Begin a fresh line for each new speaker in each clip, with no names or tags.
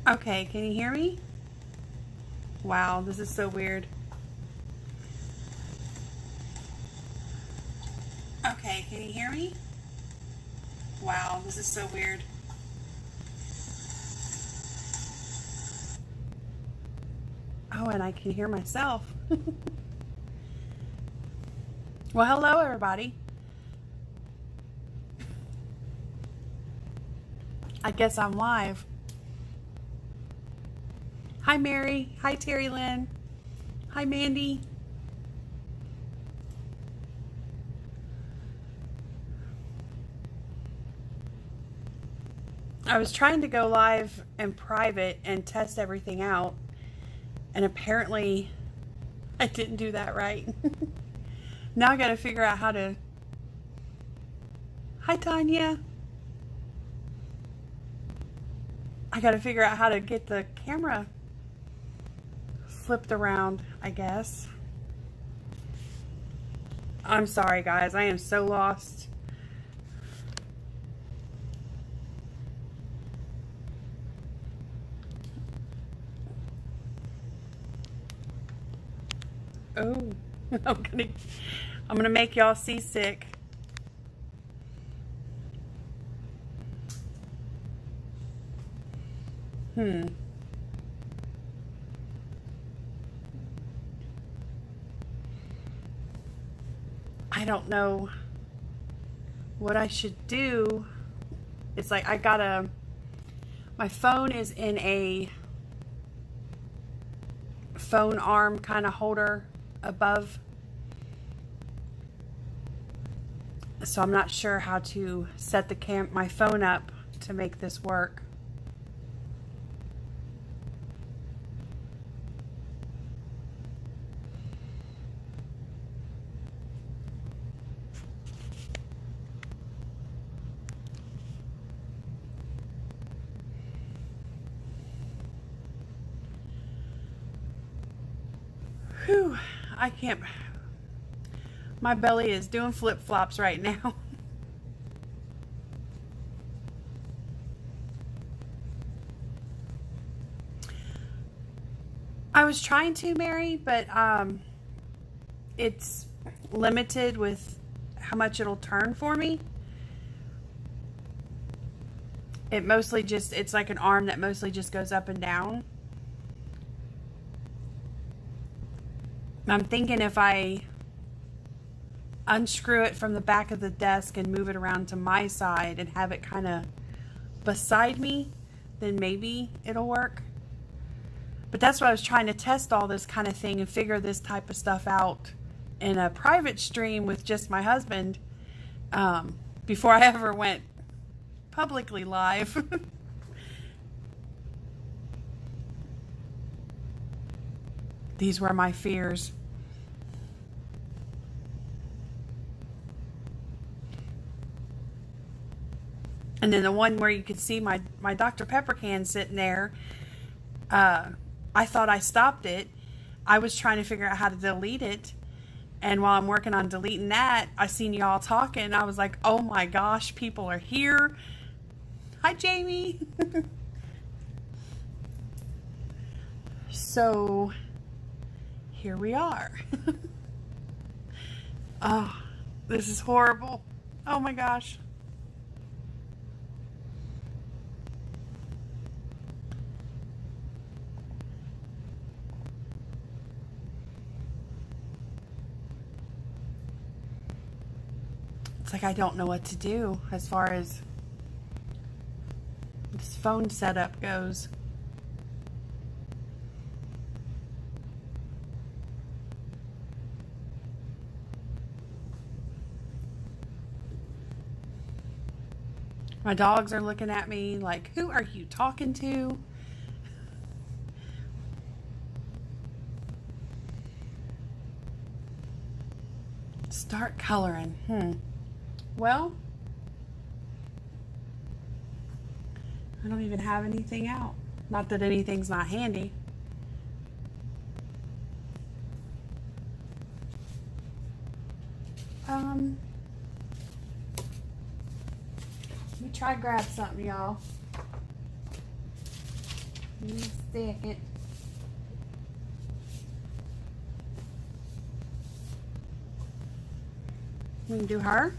Okay, can you hear me? Wow, this is so weird. Okay, can you hear me? Wow, this is so weird. Oh, and I can hear myself. Well, hello everybody. I guess I'm live. Hi Mary. Hi Terry Lynn. Hi Mandy. I was trying to go live in private and test everything out, and apparently I didn't do that right. Now I gotta figure out how to... Hi Tanya. I gotta figure out how to get the camera flipped around, I guess. I'm sorry guys, I am so lost. Oh, I'm gonna make y'all seasick. I don't know what I should do. It's like my phone is in a phone arm kind of holder above, so I'm not sure how to set my phone up to make this work. Whew, I can't. My belly is doing flip-flops right now. I was trying to, Mary, but it's limited with how much it'll turn for me. It's like an arm that mostly just goes up and down. I'm thinking if I unscrew it from the back of the desk and move it around to my side and have it kind of beside me, then maybe it'll work. But that's what I was trying to test, all this kind of thing, and figure this type of stuff out in a private stream with just my husband before I ever went publicly live. These were my fears. And then the one where you could see my Dr. Pepper can sitting there, I thought I stopped it. I was trying to figure out how to delete it. And while I'm working on deleting that, I seen y'all talking. I was like, oh my gosh, people are here. Hi, Jamie. So here we are. Oh, this is horrible. Oh my gosh. It's like I don't know what to do as far as this phone setup goes. My dogs are looking at me like, who are you talking to? Start coloring. Well, I don't even have anything out. Not that anything's not handy. Let me try grab something, y'all. Give me a second. We can do her.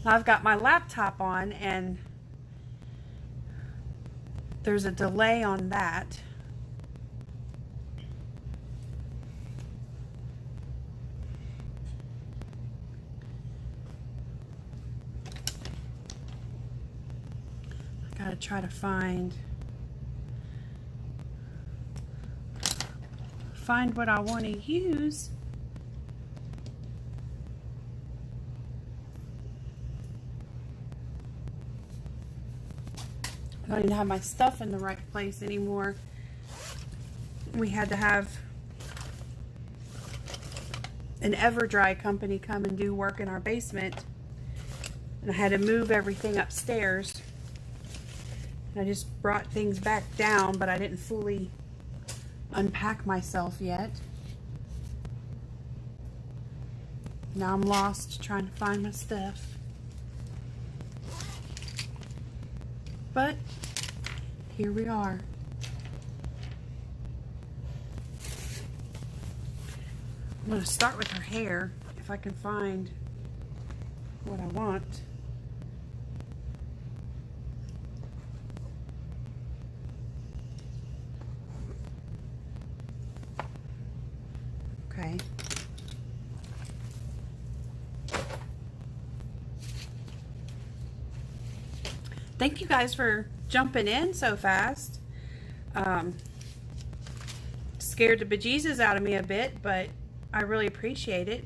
I've got my laptop on and there's a delay on that. I gotta try to find what I want to use. I don't even have my stuff in the right place anymore. We had to have an EverDry company come and do work in our basement, and I had to move everything upstairs. And I just brought things back down, but I didn't fully unpack myself yet. Now I'm lost trying to find my stuff. But here we are. I'm going to start with her hair if I can find what I want. Okay. Thank you guys for jumping in so fast. Scared the bejesus out of me a bit, but I really appreciate it.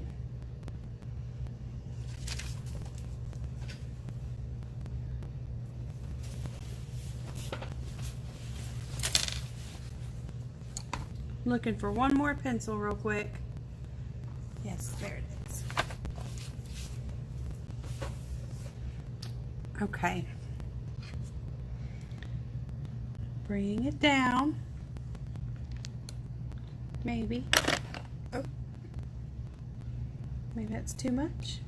Looking for one more pencil real quick. Yes, there it is. Okay. Bring it down. Maybe. Oh. Maybe that's too much.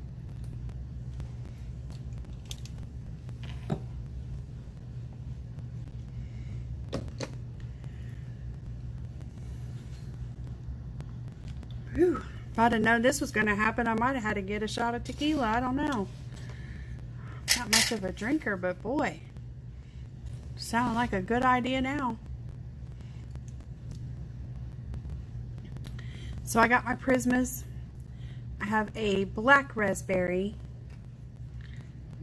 Whew. If I'd have known this was going to happen, I might have had to get a shot of tequila. I don't know. Not much of a drinker, but boy, sounding like a good idea now. So I got my prismas. I have a black raspberry,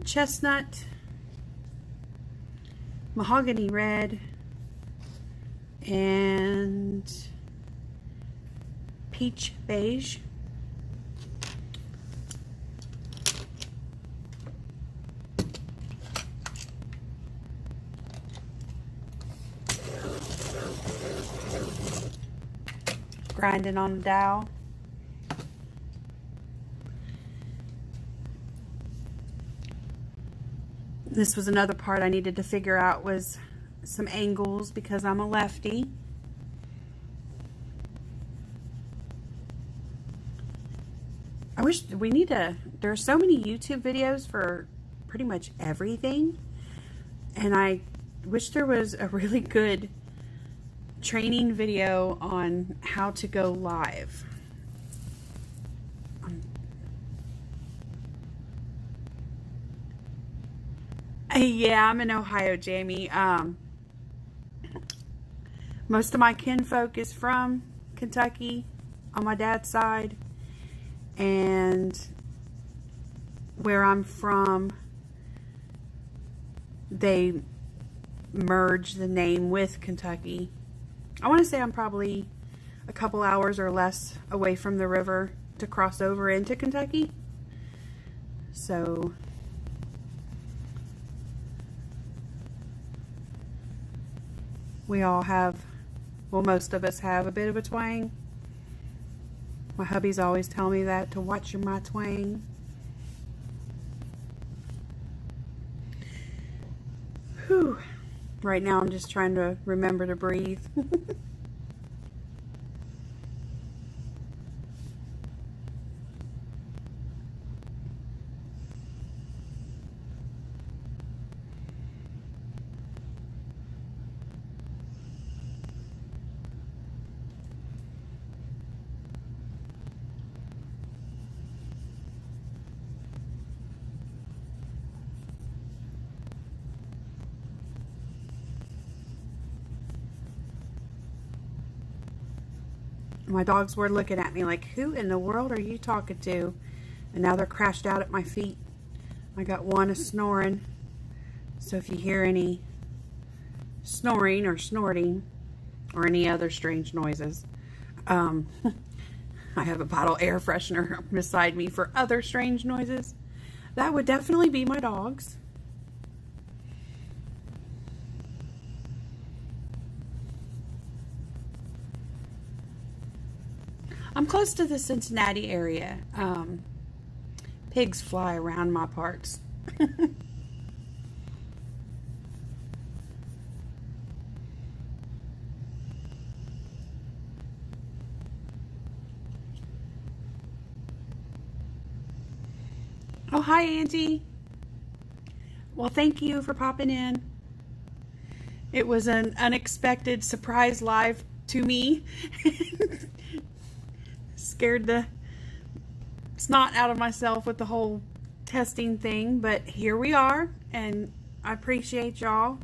chestnut, mahogany red, and peach beige. Grinding on the dowel. This was another part I needed to figure out, was some angles because I'm a lefty. I wish we need to, there are so many YouTube videos for pretty much everything, and I wish there was a really good training video on how to go live. Yeah, I'm in Ohio, Jamie. Most of my kinfolk is from Kentucky on my dad's side, and where I'm from, they merge the name with Kentucky. I want to say I'm probably a couple hours or less away from the river to cross over into Kentucky. So we all have, well, most of us have a bit of a twang. My hubby's always telling me that, to watch my twang. Whew. Right now I'm just trying to remember to breathe. My dogs were looking at me like, who in the world are you talking to? And now they're crashed out at my feet. I got one snoring. So if you hear any snoring or snorting or any other strange noises, I have a bottle air freshener beside me for other strange noises. That would definitely be my dogs. I'm close to the Cincinnati area. Pigs fly around my parts. Oh, hi, Auntie. Well, thank you for popping in. It was an unexpected surprise live to me. Scared the snot out of myself with the whole testing thing, but here we are, and I appreciate y'all.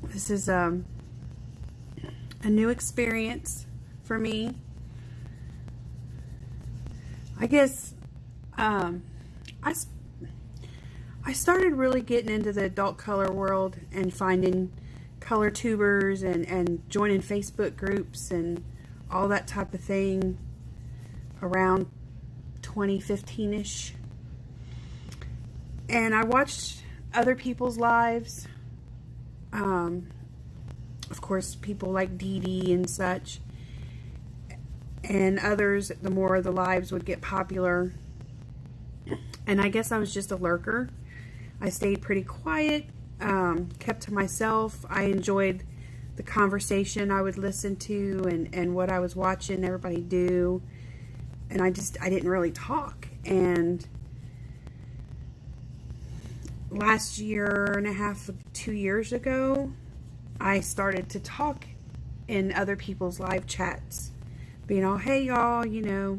This is a new experience for me. I guess I started really getting into the adult color world and finding color tubers and joining Facebook groups and all that type of thing around 2015-ish. And I watched other people's lives. Of course, people like Dee Dee and such. And others, the more the lives would get popular. And I guess I was just a lurker. I stayed pretty quiet, kept to myself. I enjoyed the conversation I would listen to and what I was watching everybody do. And I didn't really talk. And last year and a half, 2 years ago, I started to talk in other people's live chats. Being all, hey y'all, you know,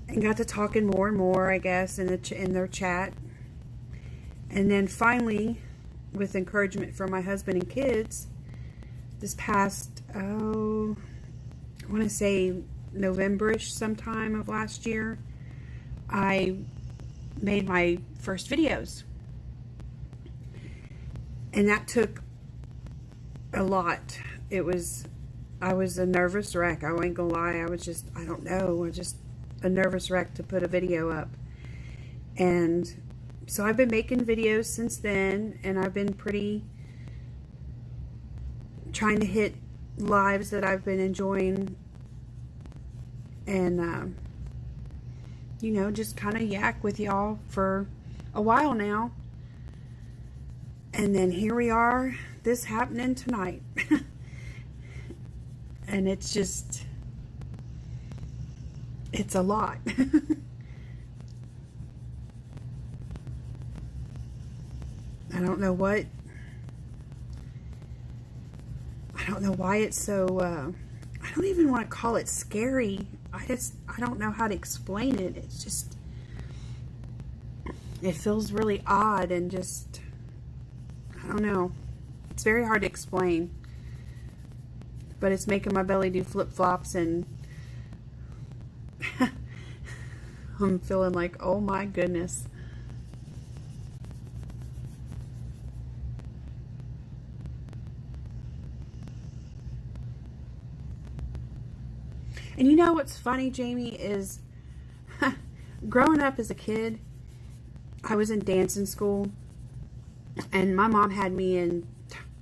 and got to talking more and more, I guess, in their chat. And then finally, with encouragement from my husband and kids, this past, I want to say November-ish sometime of last year, I made my first videos. And that took a lot. I was a nervous wreck. I ain't gonna lie. I was just, I don't know, just a nervous wreck to put a video up. And so I've been making videos since then, and I've been trying to hit lives that I've been enjoying, and you know, just kind of yak with y'all for a while now. And then here we are, this happening tonight. And it's just, it's a lot. I don't know why it's so, I don't even want to call it scary. I don't know how to explain it. It's just, it feels really odd and just, I don't know. It's very hard to explain. But it's making my belly do flip-flops, and I'm feeling like, oh my goodness. And you know what's funny, Jamie, is growing up as a kid, I was in dancing school, and my mom had me in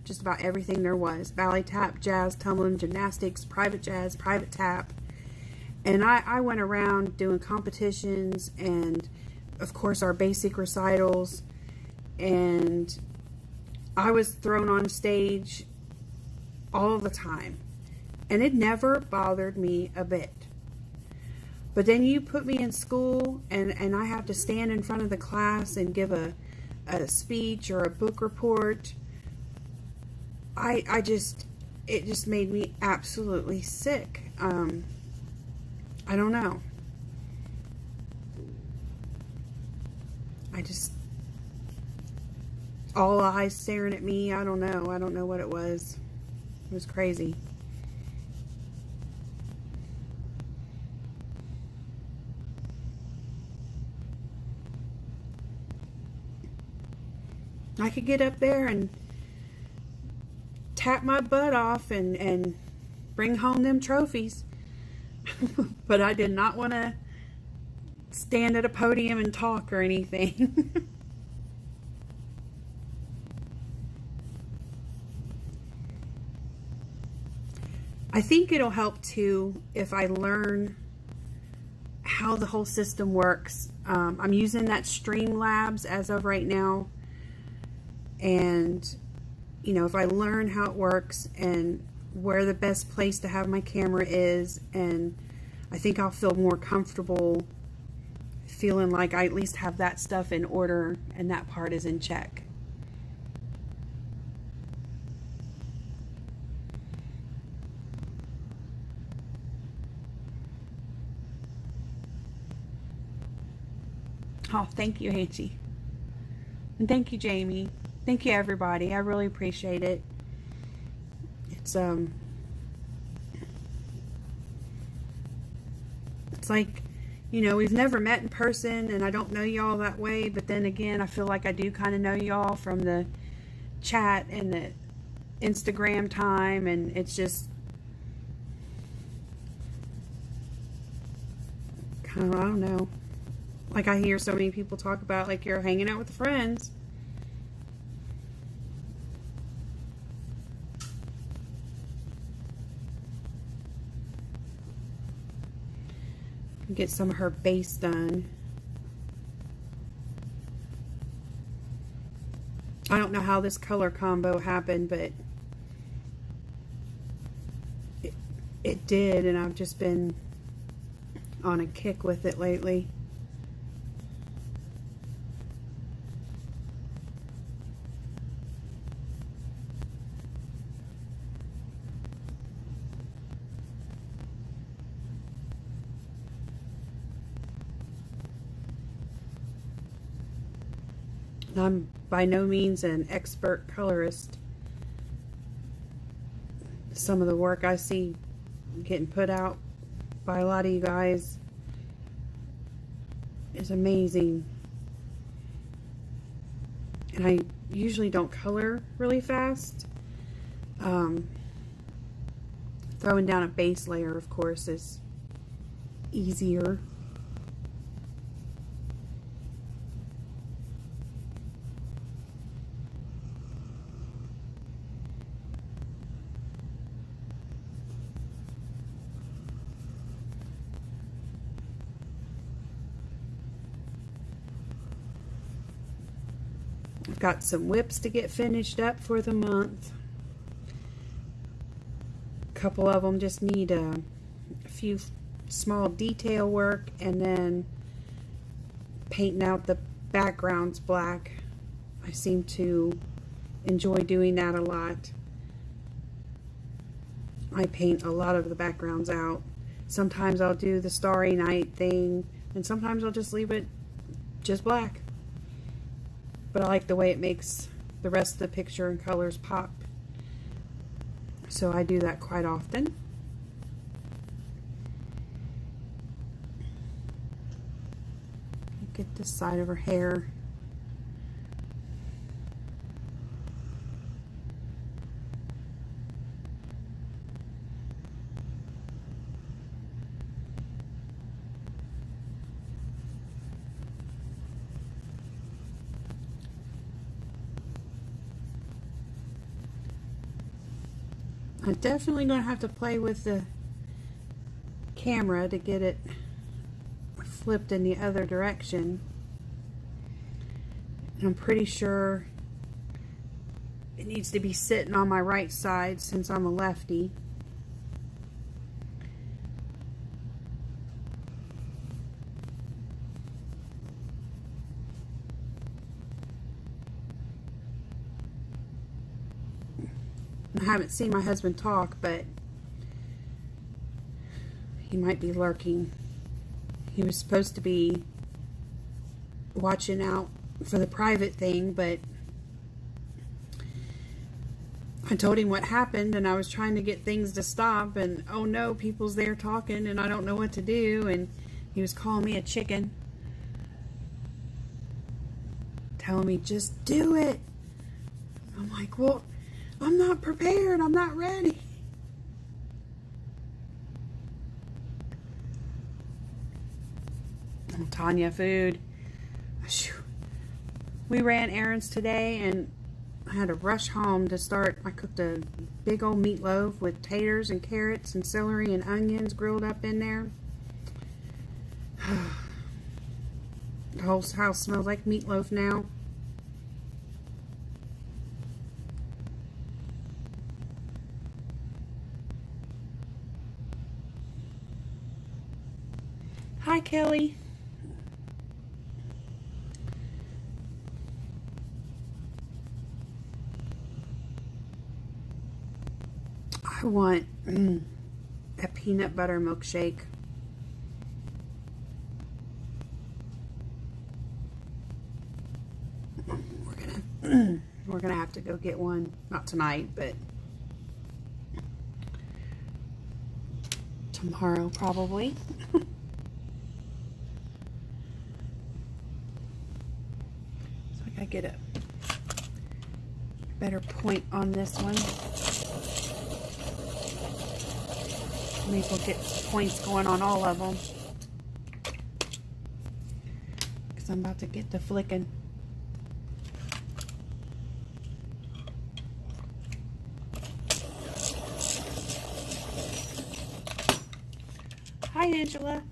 just about everything there was. Ballet, tap, jazz, tumbling, gymnastics, private jazz, private tap. And I went around doing competitions and, of course, our basic recitals. And I was thrown on stage all the time. And it never bothered me a bit. But then you put me in school and I have to stand in front of the class and give a speech or a book report. It just made me absolutely sick. I don't know. All eyes staring at me. I don't know what it was. It was crazy. I could get up there and tap my butt off and bring home them trophies. But I did not want to stand at a podium and talk or anything. I think it'll help too if I learn how the whole system works. I'm using that Streamlabs as of right now. And, you know, if I learn how it works and where the best place to have my camera is, and I think I'll feel more comfortable feeling like I at least have that stuff in order and that part is in check. Oh, thank you, Angie. And thank you, Jamie. Thank you, everybody. I really appreciate it. It's like, you know, we've never met in person and I don't know y'all that way, but then again, I feel like I do kind of know y'all from the chat and the Instagram time, and it's just kind of, I don't know. Like I hear so many people talk about like you're hanging out with friends. Get some of her base done. I don't know how this color combo happened, but it did, and I've just been on a kick with it lately. I'm by no means an expert colorist. Some of the work I see getting put out by a lot of you guys is amazing. And I usually don't color really fast. Throwing down a base layer, of course, is easier. I've got some whips to get finished up for the month. A couple of them just need a few small detail work, and then painting out the backgrounds black. I seem to enjoy doing that a lot. I paint a lot of the backgrounds out. Sometimes I'll do the Starry Night thing, and sometimes I'll just leave it just black. But I like the way it makes the rest of the picture and colors pop. So I do that quite often. Get this side of her hair. I'm definitely going to have to play with the camera to get it flipped in the other direction. And I'm pretty sure it needs to be sitting on my right side since I'm a lefty. I haven't seen my husband talk, but he might be lurking. He was supposed to be watching out for the private thing, but I told him what happened, and I was trying to get things to stop, and oh no, people's there talking and I don't know what to do, and he was calling me a chicken, telling me just do it. I'm like, well, I'm not prepared, I'm not ready. Oh, Tanya, food. We ran errands today and I had to rush home to start. I cooked a big old meatloaf with taters and carrots and celery and onions grilled up in there. The whole house smells like meatloaf now. Hi, Kelly. I want a peanut butter milkshake. We're gonna have to go get one. Not tonight, but tomorrow probably. So I gotta get a better point on this one. May as well get points going on all of them, because I'm about to get to flicking. Hi, Angela.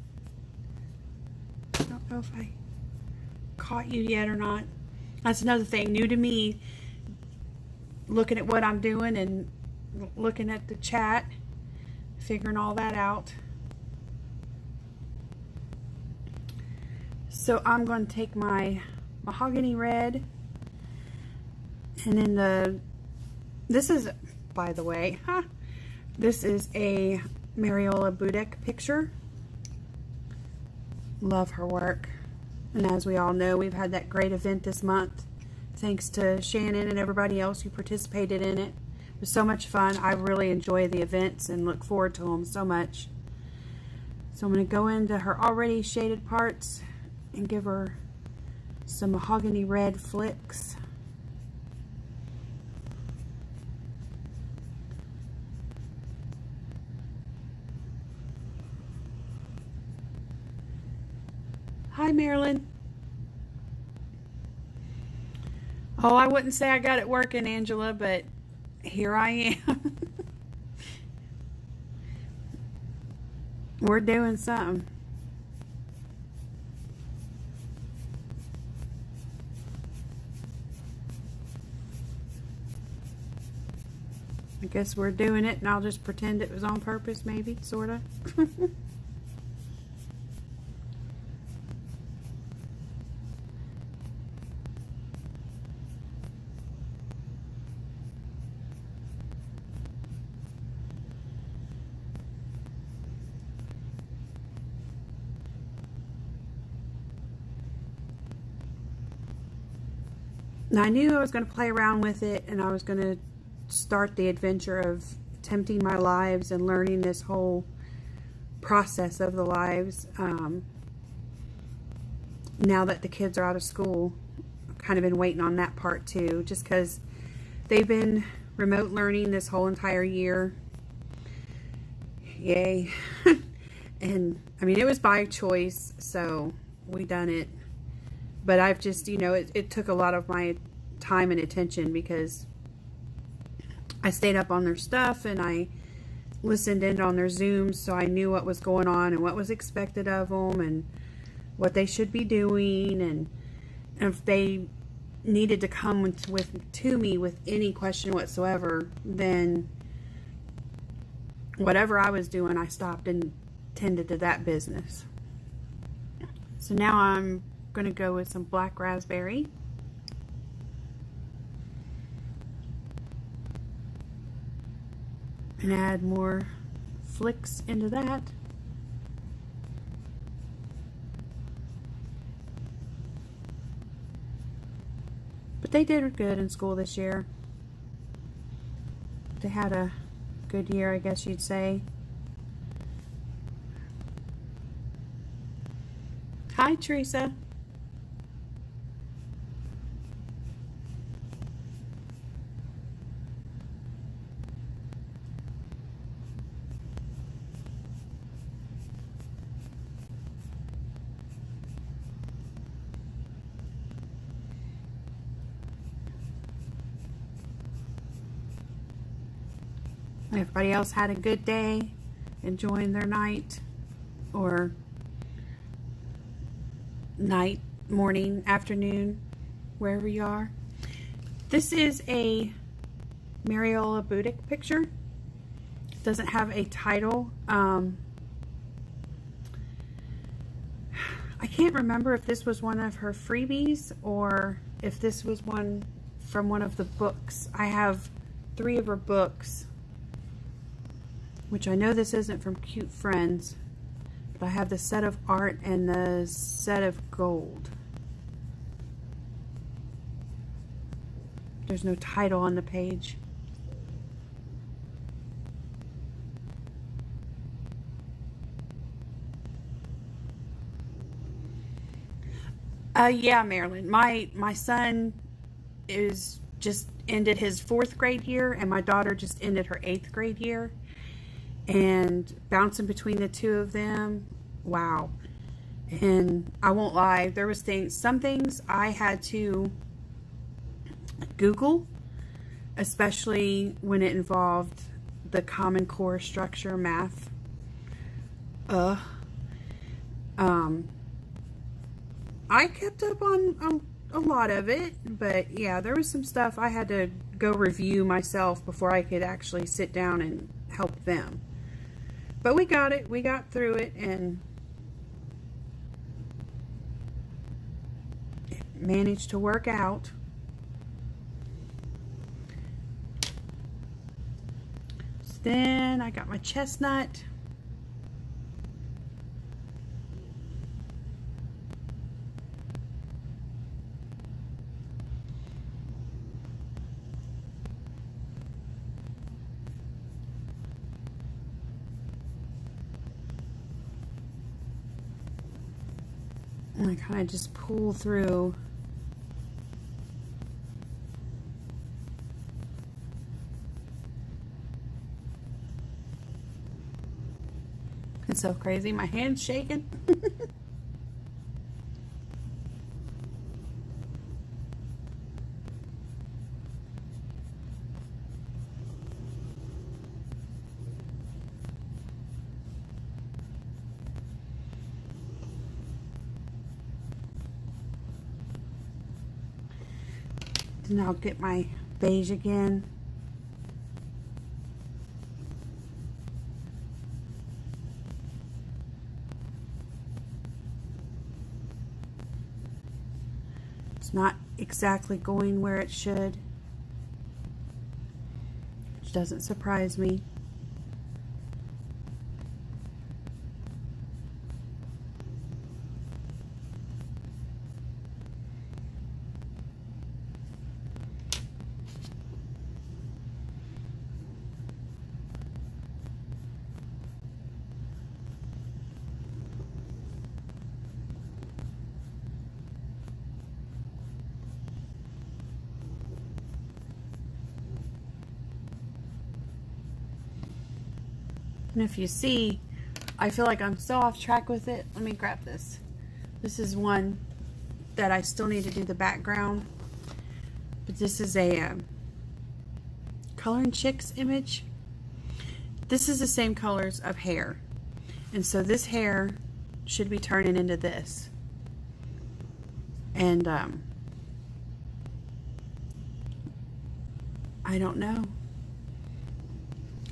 I don't know if I caught you yet or not. That's another thing new to me, looking at what I'm doing and looking at the chat, figuring all that out. So I'm going to take my mahogany red, and then this is, by the way, this is a Mariola Budek picture. Love her work. And as we all know, we've had that great event this month, thanks to Shannon and everybody else who participated in it. It was so much fun. I really enjoy the events and look forward to them so much. So I'm going to go into her already shaded parts and give her some mahogany red flicks. Hi, Marilyn. Oh, I wouldn't say I got it working, Angela, but here I am. We're doing something. I guess we're doing it, and I'll just pretend it was on purpose, maybe, sort of. Now, I knew I was going to play around with it, and I was going to start the adventure of tempting my lives and learning this whole process of the lives. Now that the kids are out of school, I've kind of been waiting on that part too, just because they've been remote learning this whole entire year. Yay. And I mean, it was by choice, so we done it. But I've just, you know, it took a lot of my time and attention, because I stayed up on their stuff and I listened in on their Zooms, so I knew what was going on and what was expected of them and what they should be doing, and if they needed to come to me with any question whatsoever, then whatever I was doing, I stopped and tended to that business. So now I'm going to go with some black raspberry. And add more flicks into that. But they did good in school this year. They had a good year, I guess you'd say. Hi, Teresa. Everybody else had a good day, enjoying their night, or night, morning, afternoon, wherever you are. This is a Mariola Budek picture. It doesn't have a title. I can't remember if this was one of her freebies or if this was one from one of the books. I have 3 of her books, which I know this isn't from Cute Friends, but I have the set of art and the set of gold. There's no title on the page. Yeah, Marilyn. My son is just ended his 4th grade year, and my daughter just ended her 8th grade year. And bouncing between the 2 of them, wow. And I won't lie, there was some things I had to Google, especially when it involved the Common Core structure math. I kept up on a lot of it, but yeah, there was some stuff I had to go review myself before I could actually sit down and help them. But we got it. We got through it, and it managed to work out. So then I got my chestnut. And I kind of just pull through. It's so crazy. My hand's shaking. And I'll get my beige again. It's not exactly going where it should, which doesn't surprise me. And if you see, I feel like I'm so off track with it. Let me grab this. This is one that I still need to do the background. But this is a Color and Chicks image. This is the same colors of hair. And so this hair should be turning into this. And I don't know.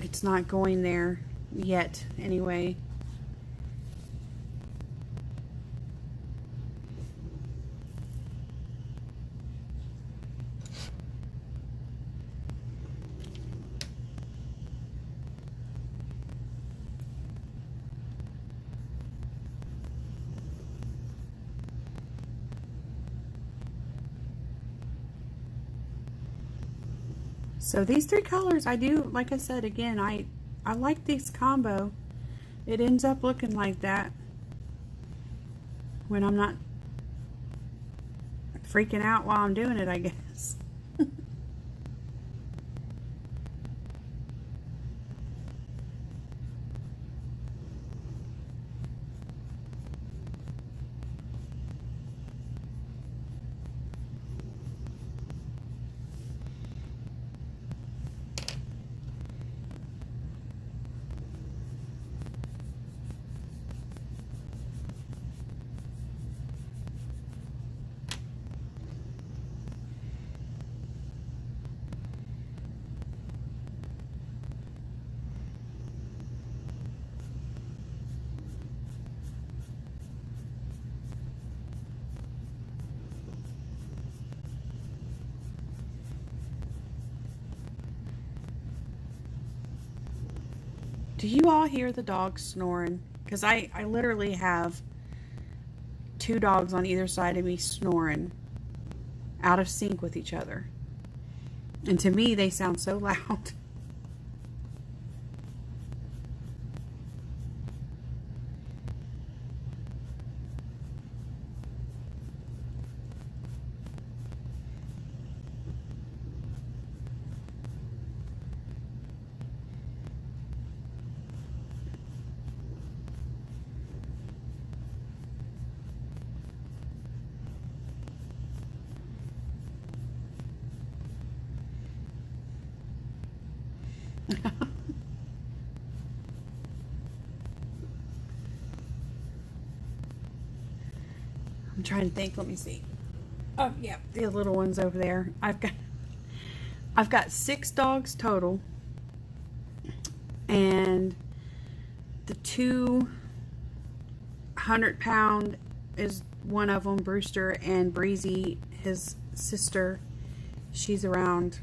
It's not going there yet anyway. So these three colors, I do, like I said, again, I like this combo. It ends up looking like that when I'm not freaking out while I'm doing it, I guess. Do you all hear the dogs snoring? Because I literally have two dogs on either side of me snoring out of sync with each other. And to me, they sound so loud. I'm trying to think. Let me see. Oh, yeah, the little one's over there. I've got 6 dogs total, and the 200-pound is one of them, Brewster, and Breezy, his sister. She's around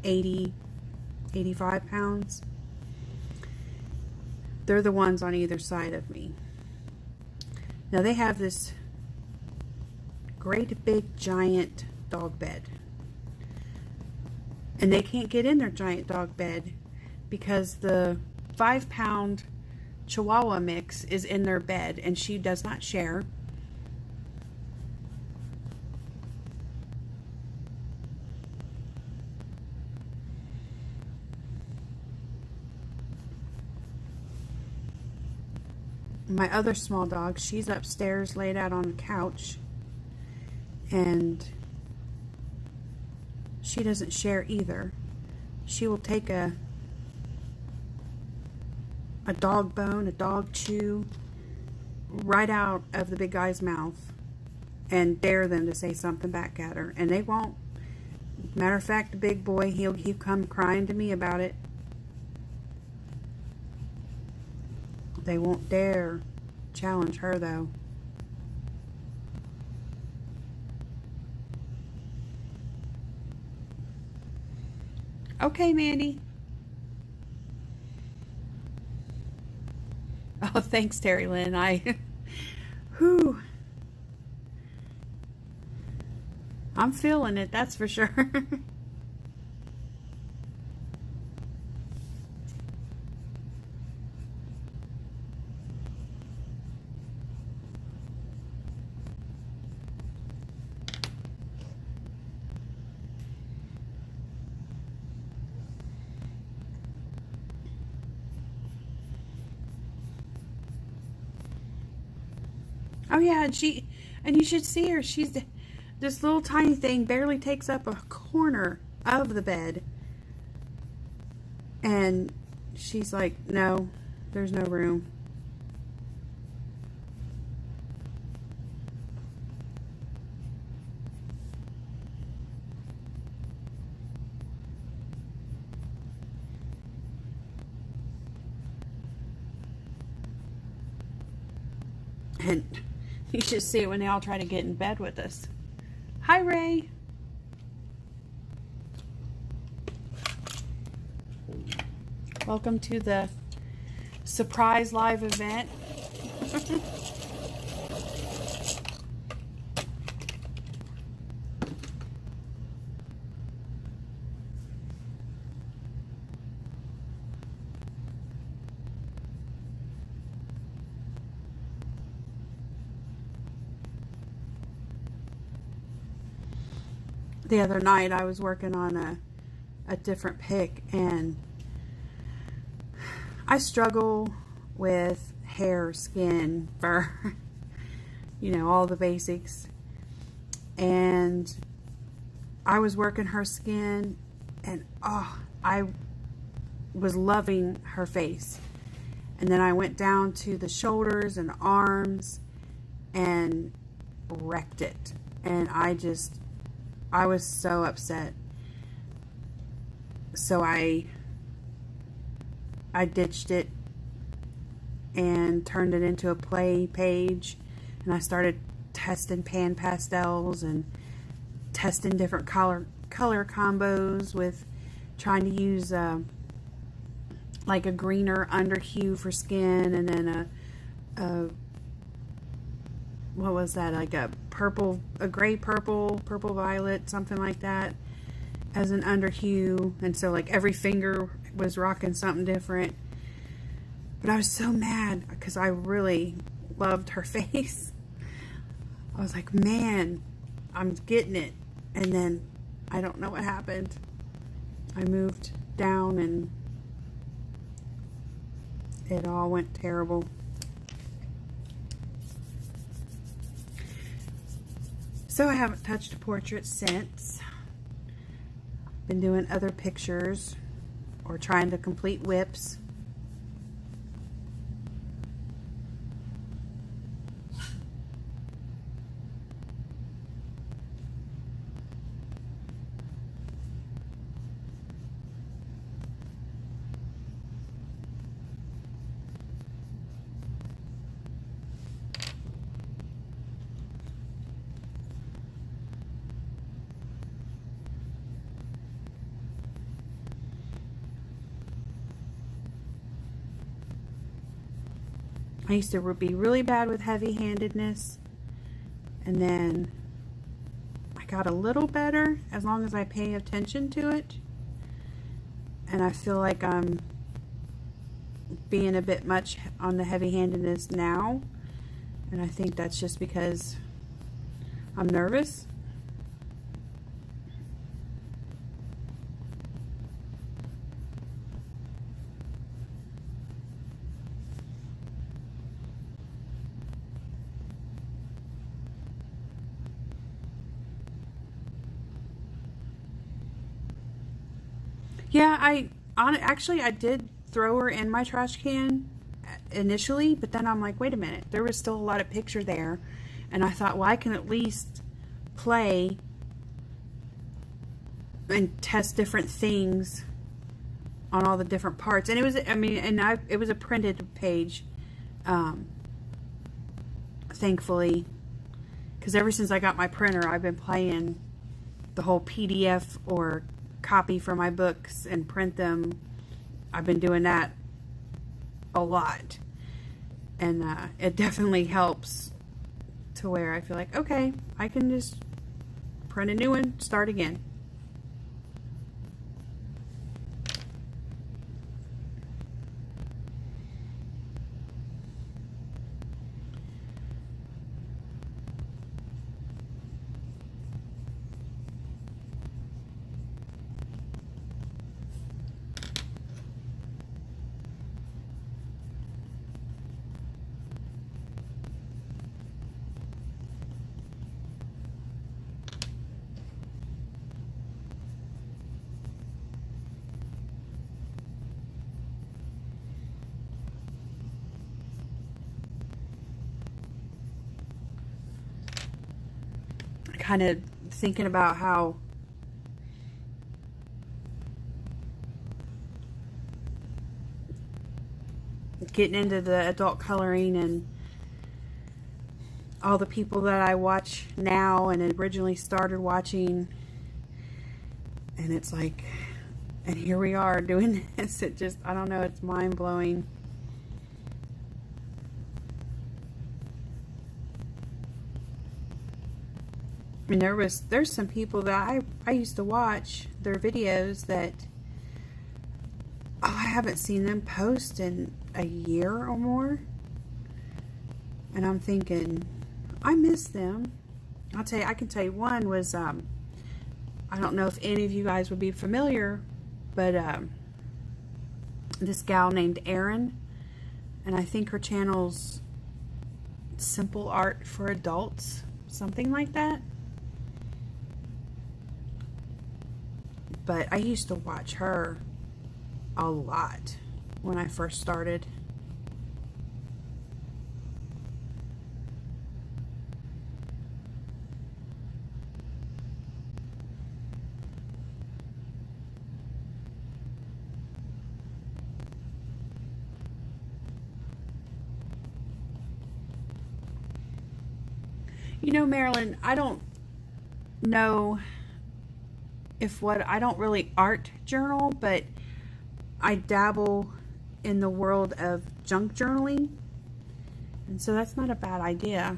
80, 85 pounds. They're the ones on either side of me. Now they have this great big giant dog bed, and they can't get in their giant dog bed because the 5-pound Chihuahua mix is in their bed and she does not share. My other small dog, she's upstairs laid out on the couch, and she doesn't share either. She will take a dog bone, a dog chew, right out of the big guy's mouth and dare them to say something back at her, and they won't. Matter of fact, the big boy, he'll come crying to me about it. They won't dare challenge her, though. Okay, Mandy. Oh, thanks, Terry Lynn. Whew. I'm feeling it, that's for sure. Oh yeah, and you should see her. This little tiny thing barely takes up a corner of the bed. And she's like, no, there's no room. And you should see it when they all try to get in bed with us. Hi, Ray. Welcome to the surprise live event. the other night I was working on a different pick, and I struggle with hair, skin, fur, you know, all the basics. And I was working her skin, and oh, I was loving her face. And then I went down to the shoulders and arms and wrecked it. And I was so upset. So I ditched it and turned it into a play page, and I started testing pan pastels and testing different color combos with trying to use like a greener under hue for skin, and then a what was that, like a gray purple violet, something like that, as an under hue. And so like every finger was rocking something different. But I was so mad because I really loved her face. I was like, man, I'm getting it. And then I don't know what happened. I moved down and it all went terrible. So I haven't touched a portrait since. Been doing other pictures or trying to complete whips. I used to be really bad with heavy-handedness, and then I got a little better as long as I pay attention to it. And I feel like I'm being a bit much on the heavy-handedness now, and I think that's just because I'm nervous. Yeah, actually I did throw her in my trash can initially, but then I'm like, wait a minute, there was still a lot of picture there, and I thought, well, I can at least play and test different things on all the different parts. And it was, I mean, it was a printed page, thankfully, because ever since I got my printer, I've been playing the whole PDF or copy for my books and print them. I've been doing that a lot, and it definitely helps to where I feel like, okay, I can just print a new one, start again. Kind of thinking about how getting into the adult coloring and all the people that I watch now and originally started watching, and it's like, and here we are doing this. It just, I don't know, it's mind-blowing. I mean, there's some people that I used to watch their videos that, oh, I haven't seen them post in a year or more, and I'm thinking, I miss them. I can tell you one was, I I don't know if any of you guys would be familiar, but this gal named Erin, and I think her channel's Simple Art for Adults, something like that. But I used to watch her a lot when I first started. You know, Marilyn, I don't know if I don't really art journal, but I dabble in the world of junk journaling, and so that's not a bad idea.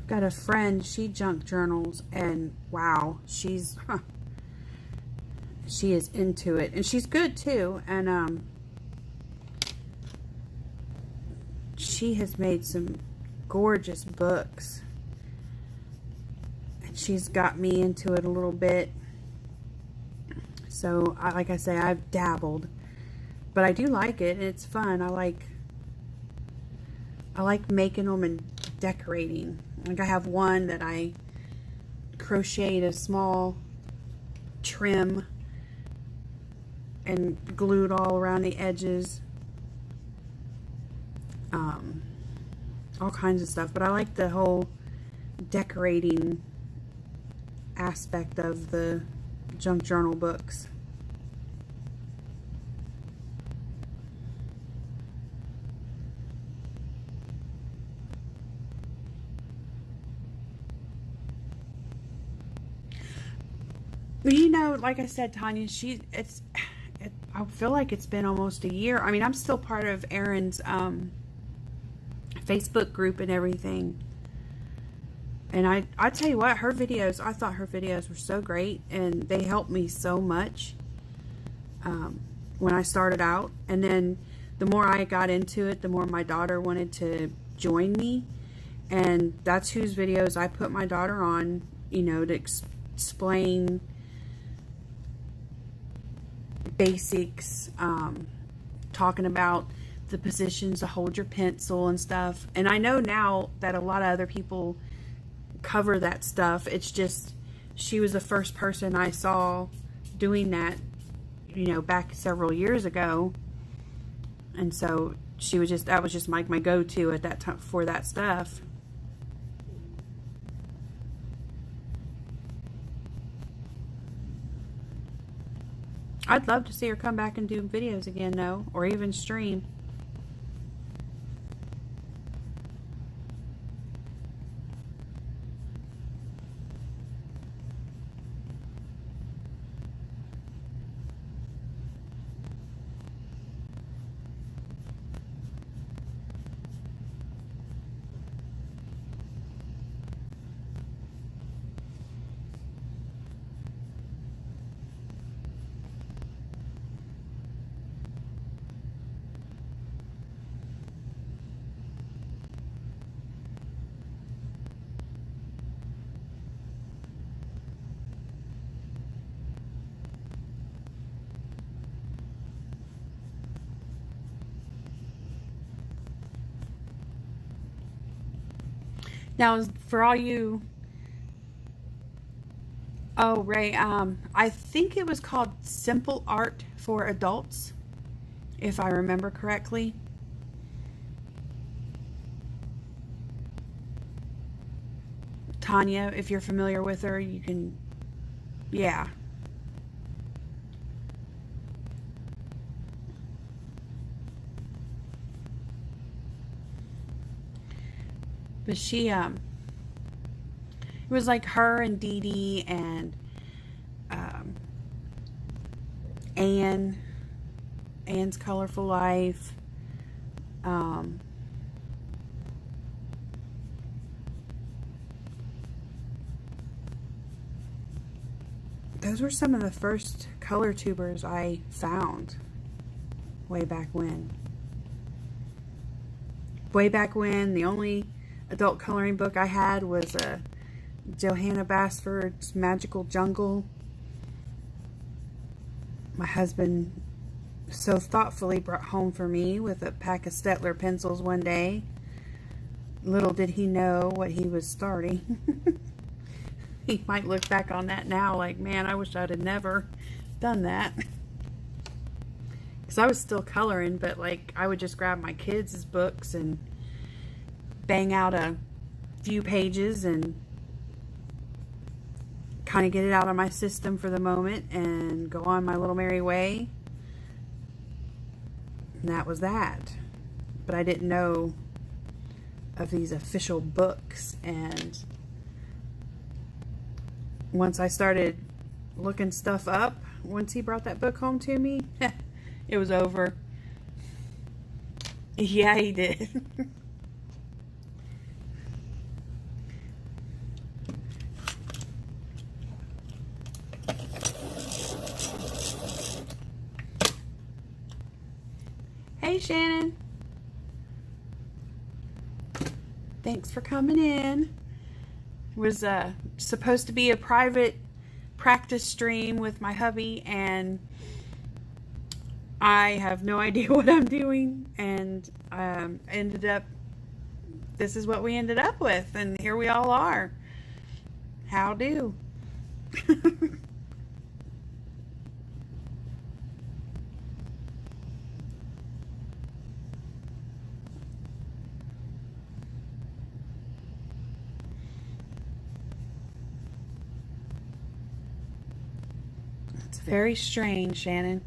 Got a friend, she junk journals, and wow, she is into it, and she's good too, and she has made some gorgeous books, and she's got me into it a little bit. So like I say, I've dabbled, but I do like it, and it's fun. I like making them and decorating. Like I have one that I crocheted a small trim and glued all around the edges. All kinds of stuff, but I like the whole decorating aspect of the junk journal books. But you know, like I said, Tanya, I feel like it's been almost a year. I mean, I'm still part of Erin's Facebook group and everything. And I tell you what, her videos, I thought her videos were so great, and they helped me so much when I started out. And then the more I got into it, the more my daughter wanted to join me. And that's whose videos I put my daughter on, you know, to explain basics, talking about the positions to hold your pencil and stuff. And I know now that a lot of other people cover that stuff. It's just she was the first person I saw doing that, you know, back several years ago. And so that was just my go-to at that time for that stuff. I'd love to see her come back and do videos again, though, or even stream. Now, for all you, oh, Ray, I think it was called Simple Art for Adults, if I remember correctly. Tanya, if you're familiar with her, you can, yeah. But she, it was like her and Dee Dee and Anne's Colorful Life. those were some of the first color tubers I found way back when. Way back when, the only adult coloring book I had was Johanna Basford's Magical Jungle. My husband so thoughtfully brought home for me with a pack of Stettler pencils one day. Little did he know what he was starting. He might look back on that now like, man, I wish I'd have never done that. Because I was still coloring, but like I would just grab my kids' books and bang out a few pages and kind of get it out of my system for the moment and go on my little merry way. And that was that. But I didn't know of these official books, and once I started looking stuff up, once he brought that book home to me, it was over. Yeah, he did. Hey, Shannon. Thanks for coming in. It was supposed to be a private practice stream with my hubby, and I have no idea what I'm doing, and ended up, this is what we ended up with, and here we all are. How do? It's very strange, Shannon.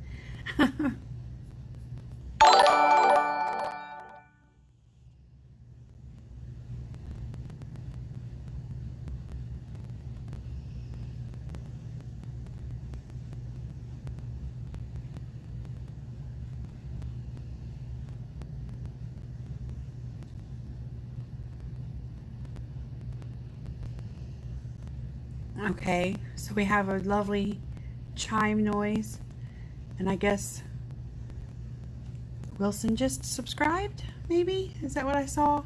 Okay, so we have a lovely chime noise, and I guess Wilson just subscribed, maybe? Is that what I saw?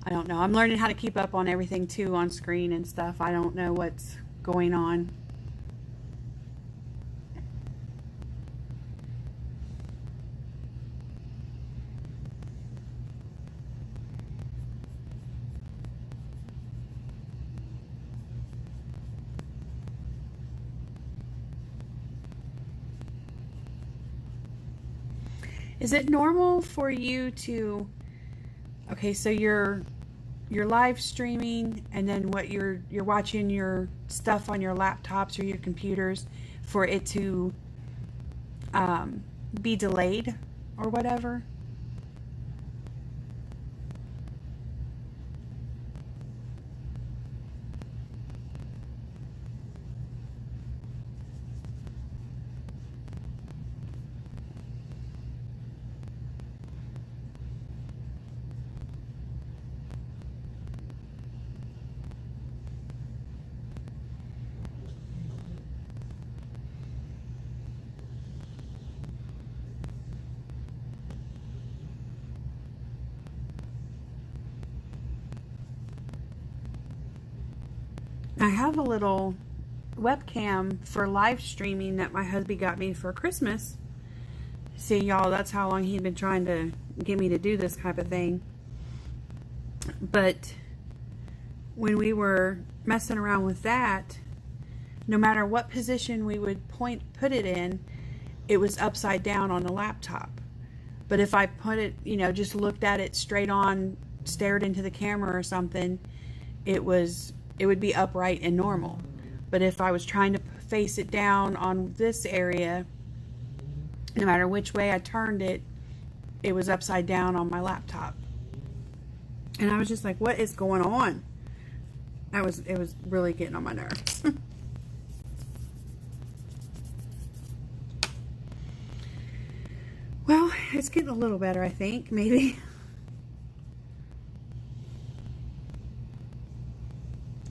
I don't know. I'm learning how to keep up on everything too on screen and stuff. I don't know what's going on. Is it normal for you to, okay, so you're live streaming, and then what you're watching your stuff on your laptops or your computers, for it to be delayed or whatever? I have a little webcam for live streaming that my hubby got me for Christmas. See, y'all, that's how long he'd been trying to get me to do this type of thing. But when we were messing around with that, no matter what position we would put it in, it was upside down on the laptop. But if I put it, just looked at it straight on, stared into the camera or something, it would be upright and normal. But if I was trying to face it down on this area, no matter which way I turned it, it was upside down on my laptop. And I was just like, what is going on? It was really getting on my nerves. Well, it's getting a little better, I think, maybe.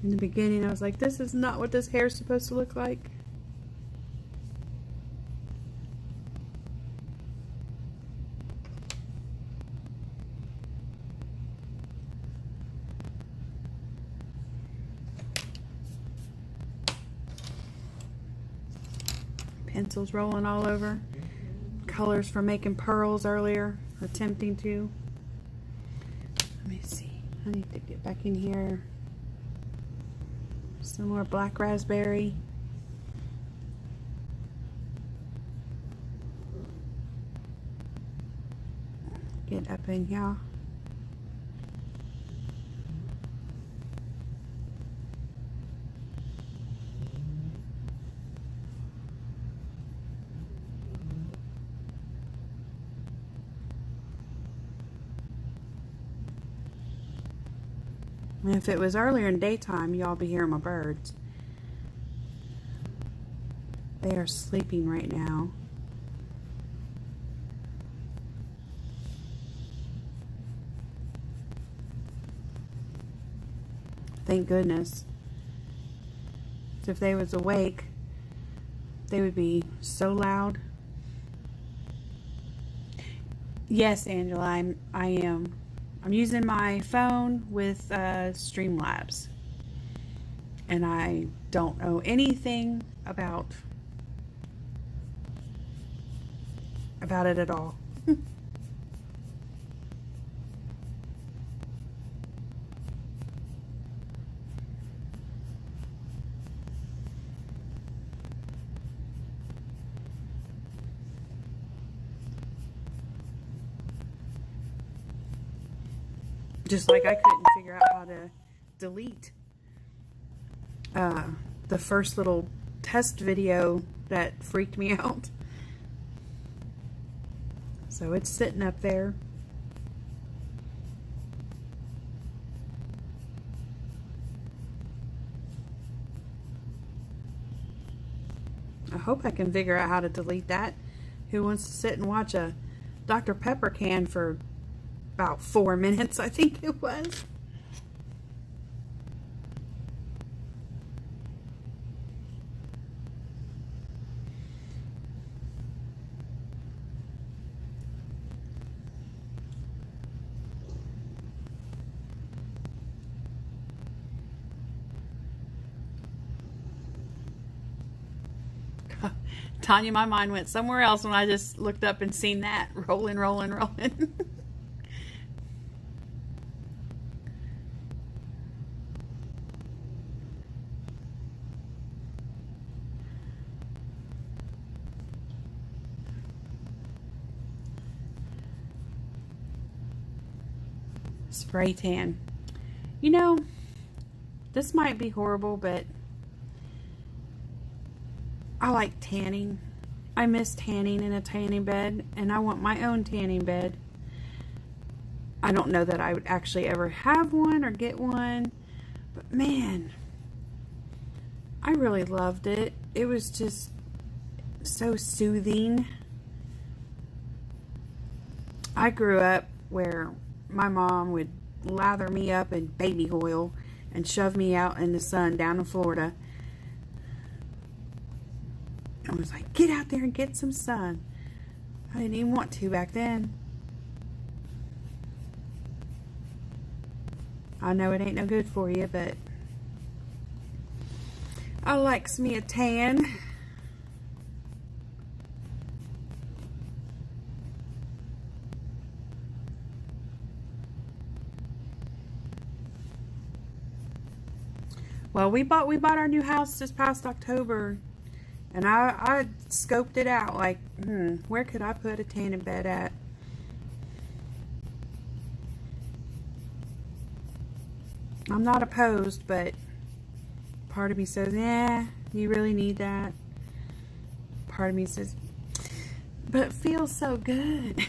In the beginning, I was like, this is not what this hair is supposed to look like. Pencils rolling all over. Colors for making pearls earlier, or attempting to. Let me see. I need to get back in here. Some more black raspberry. Get up in here. And if it was earlier in daytime, y'all be hearing my birds. They are sleeping right now. Thank goodness. If they was awake, they would be so loud. Yes, Angela, I am. I'm using my phone with Streamlabs, and I don't know anything about it at all. Just like I couldn't figure out how to delete the first little test video that freaked me out. So it's sitting up there. I hope I can figure out how to delete that. Who wants to sit and watch a Dr. Pepper can for about 4 minutes, I think it was. Tanya, my mind went somewhere else when I just looked up and seen that rolling. Spray tan. You know, this might be horrible, but I like tanning. I miss tanning in a tanning bed, and I want my own tanning bed. I don't know that I would actually ever have one or get one, but man, I really loved it. It was just so soothing. I grew up where my mom would lather me up in baby oil and shove me out in the sun down in Florida. I was like, get out there and get some sun. I didn't even want to back then. I know it ain't no good for you, but I likes me a tan. Well, we bought our new house this past October, and I scoped it out like, where could I put a tanning bed at? I'm not opposed, but part of me says, yeah, you really need that. Part of me says, but it feels so good.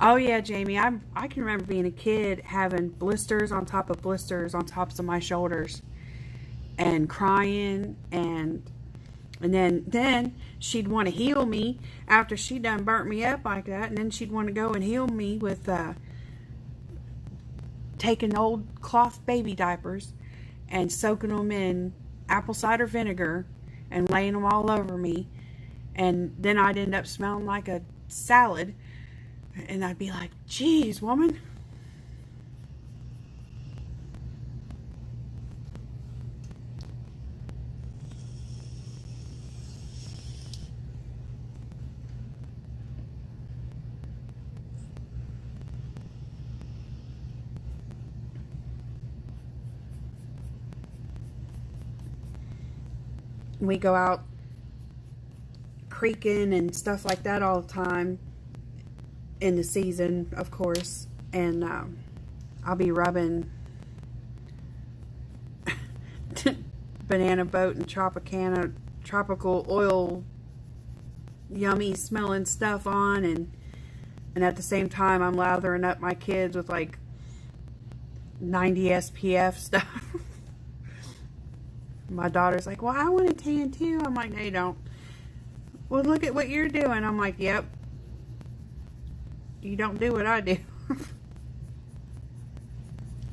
Oh yeah, Jamie, I can remember being a kid having blisters on top of blisters on tops of my shoulders and crying, and And then she'd want to heal me after she done burnt me up like that. And then she'd want to go and heal me with taking old cloth baby diapers and soaking them in apple cider vinegar and laying them all over me. And then I'd end up smelling like a salad. And I'd be like, geez, woman. We go out creeking and stuff like that all the time in the season, of course. And I'll be rubbing banana boat and Tropicana tropical oil yummy smelling stuff on, and at the same time I'm lathering up my kids with like 90 SPF stuff. My daughter's like, well, I want a tan too. I'm like, no, you don't. Well, look at what you're doing. I'm like, yep. You don't do what I do.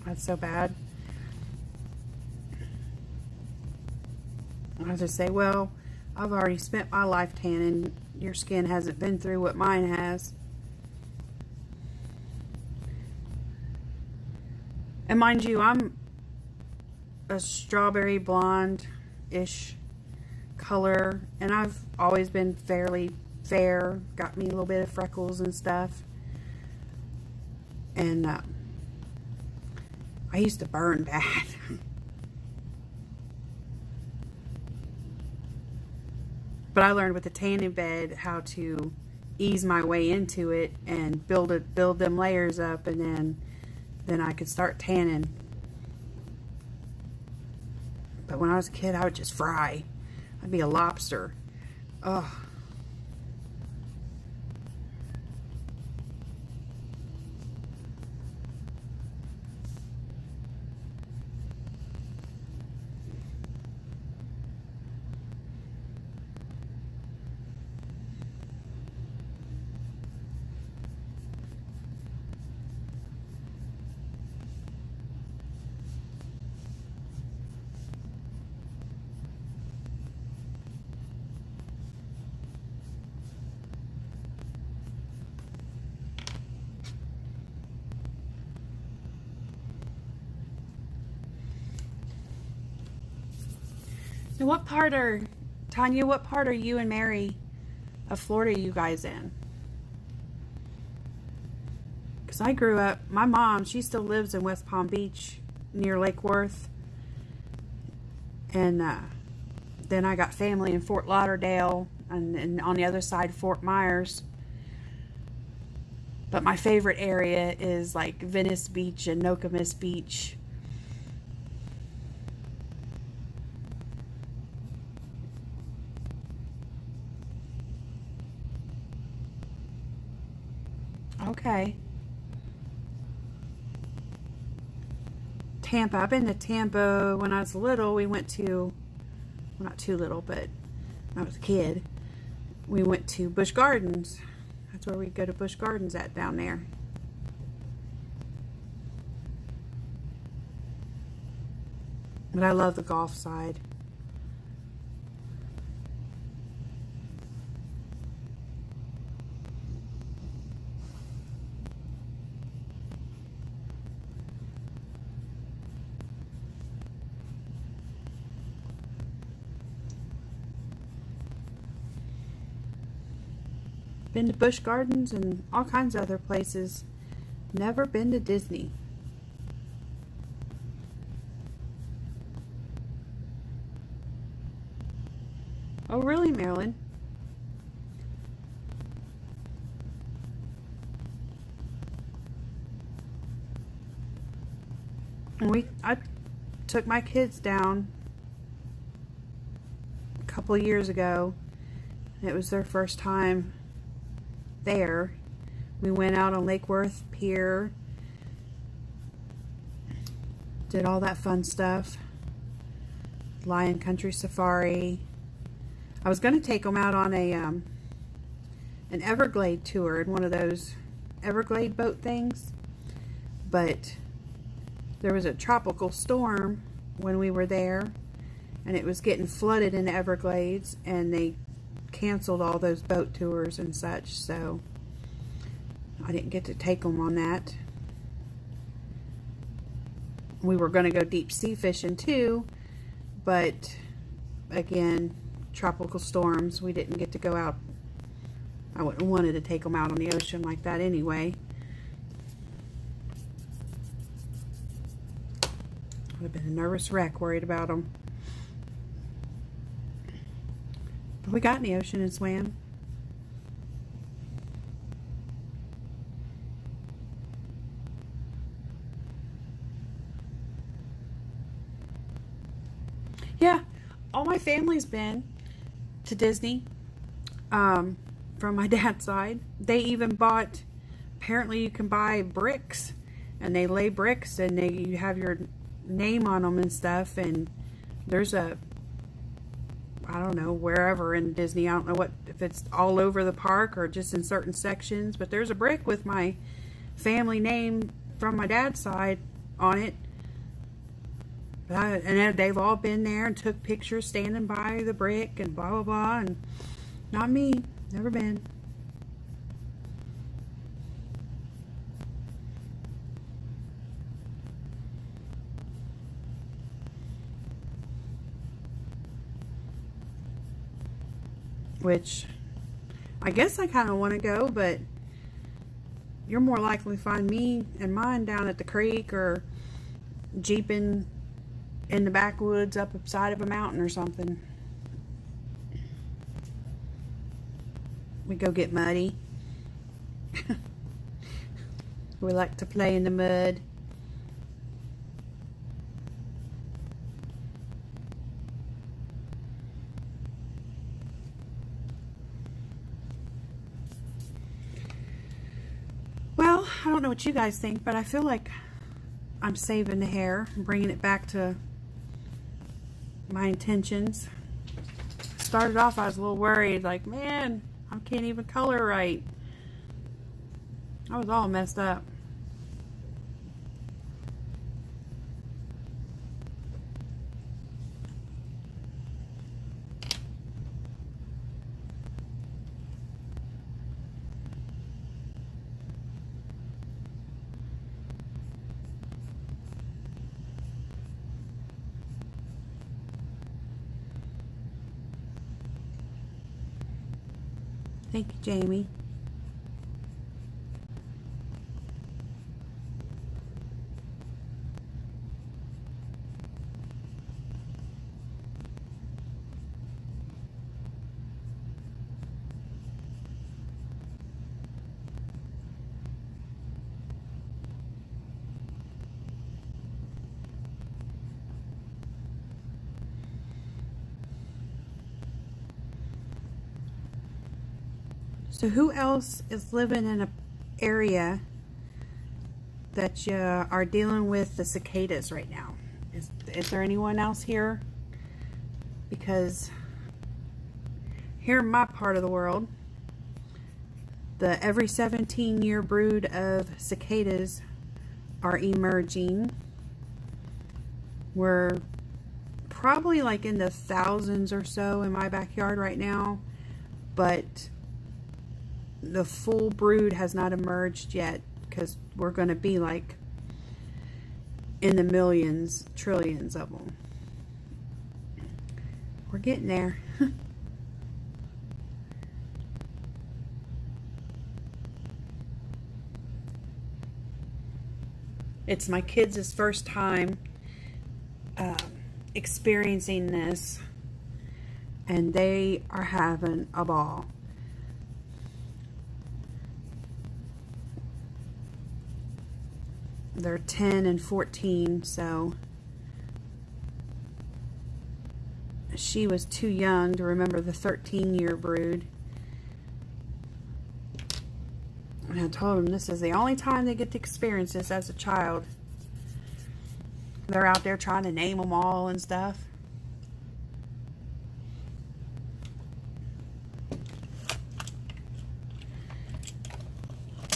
That's so bad. I just say, well, I've already spent my life tanning. Your skin hasn't been through what mine has. And mind you, I'm a strawberry blonde-ish color, and I've always been fairly fair. Got me a little bit of freckles and stuff. And I used to burn bad. But I learned with the tanning bed how to ease my way into it and build them layers up, and then I could start tanning. But when I was a kid, I would just fry. I'd be a lobster. Ugh. Now, Tanya, what part are you and Mary of Florida you guys in? Because I grew up, my mom, she still lives in West Palm Beach near Lake Worth. And then I got family in Fort Lauderdale and on the other side, Fort Myers. But my favorite area is like Venice Beach and Nokomis Beach. Okay. Tampa. I've been to Tampa when I was little. We went to, well, not too little, but when I was a kid, we went to Busch Gardens. That's where we go to Busch Gardens at down there. But I love the golf side. Been to Busch Gardens and all kinds of other places. Never been to Disney. Oh, really, Marilyn? And I took my kids down a couple of years ago. It was their first time there. We went out on Lake Worth Pier, did all that fun stuff. Lion Country Safari. I was going to take them out on a an Everglade tour in one of those Everglade boat things, but there was a tropical storm when we were there, and it was getting flooded in the Everglades, and they canceled all those boat tours and such, so I didn't get to take them on that. We were going to go deep sea fishing too, but again, tropical storms, we didn't get to go out. I wouldn't have wanted to take them out on the ocean like that anyway. Would have been a nervous wreck worried about them. But we got in the ocean and swam. Yeah, all my family's been to Disney from my dad's side. They even bought, apparently you can buy bricks, and they lay bricks, and you have your name on them and stuff, and there's a, I don't know, wherever in Disney, I don't know what, if it's all over the park or just in certain sections, but there's a brick with my family name from my dad's side on it. And they've all been there and took pictures standing by the brick and blah blah blah, and not me, never been. Which I guess I kind of want to go, but you're more likely to find me and mine down at the creek or jeeping in the backwoods up the side of a mountain or something. We go get muddy. We like to play in the mud. Well, I don't know what you guys think, but I feel like I'm saving the hair and bringing it back to my intentions. Started off, I was a little worried, like, man, I can't even color right. I was all messed up. Thank you, Jamie. So who else is living in an area that you are dealing with the cicadas right now? Is there anyone else here? Because here in my part of the world, the every 17-year brood of cicadas are emerging. We're probably like in the thousands or so in my backyard right now, but the full brood has not emerged yet, because we're going to be like in the millions, trillions of them. We're getting there. It's my kids' first time experiencing this, and they are having a ball. They're 10 and 14, so she was too young to remember the 13-year brood. And I told them this is the only time they get to experience this as a child. They're out there trying to name them all and stuff.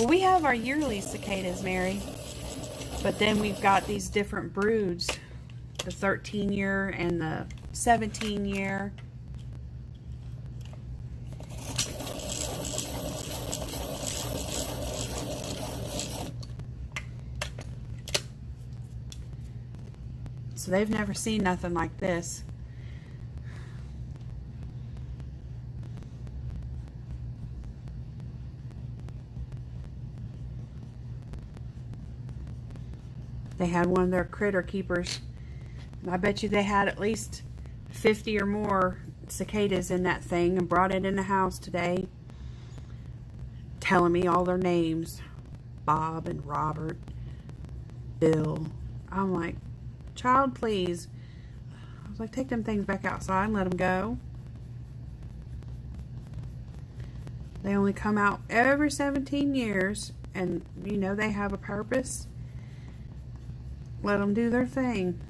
Well, we have our yearly cicadas, Mary, but then we've got these different broods, the 13-year and the 17-year. So they've never seen nothing like this. They had one of their critter keepers, and I bet you they had at least 50 or more cicadas in that thing, and brought it in the house today, telling me all their names. Bob and Robert, Bill. I'm like, child, please. I was like, take them things back outside and let them go. They only come out every 17 years, and you know they have a purpose. Let them do their thing.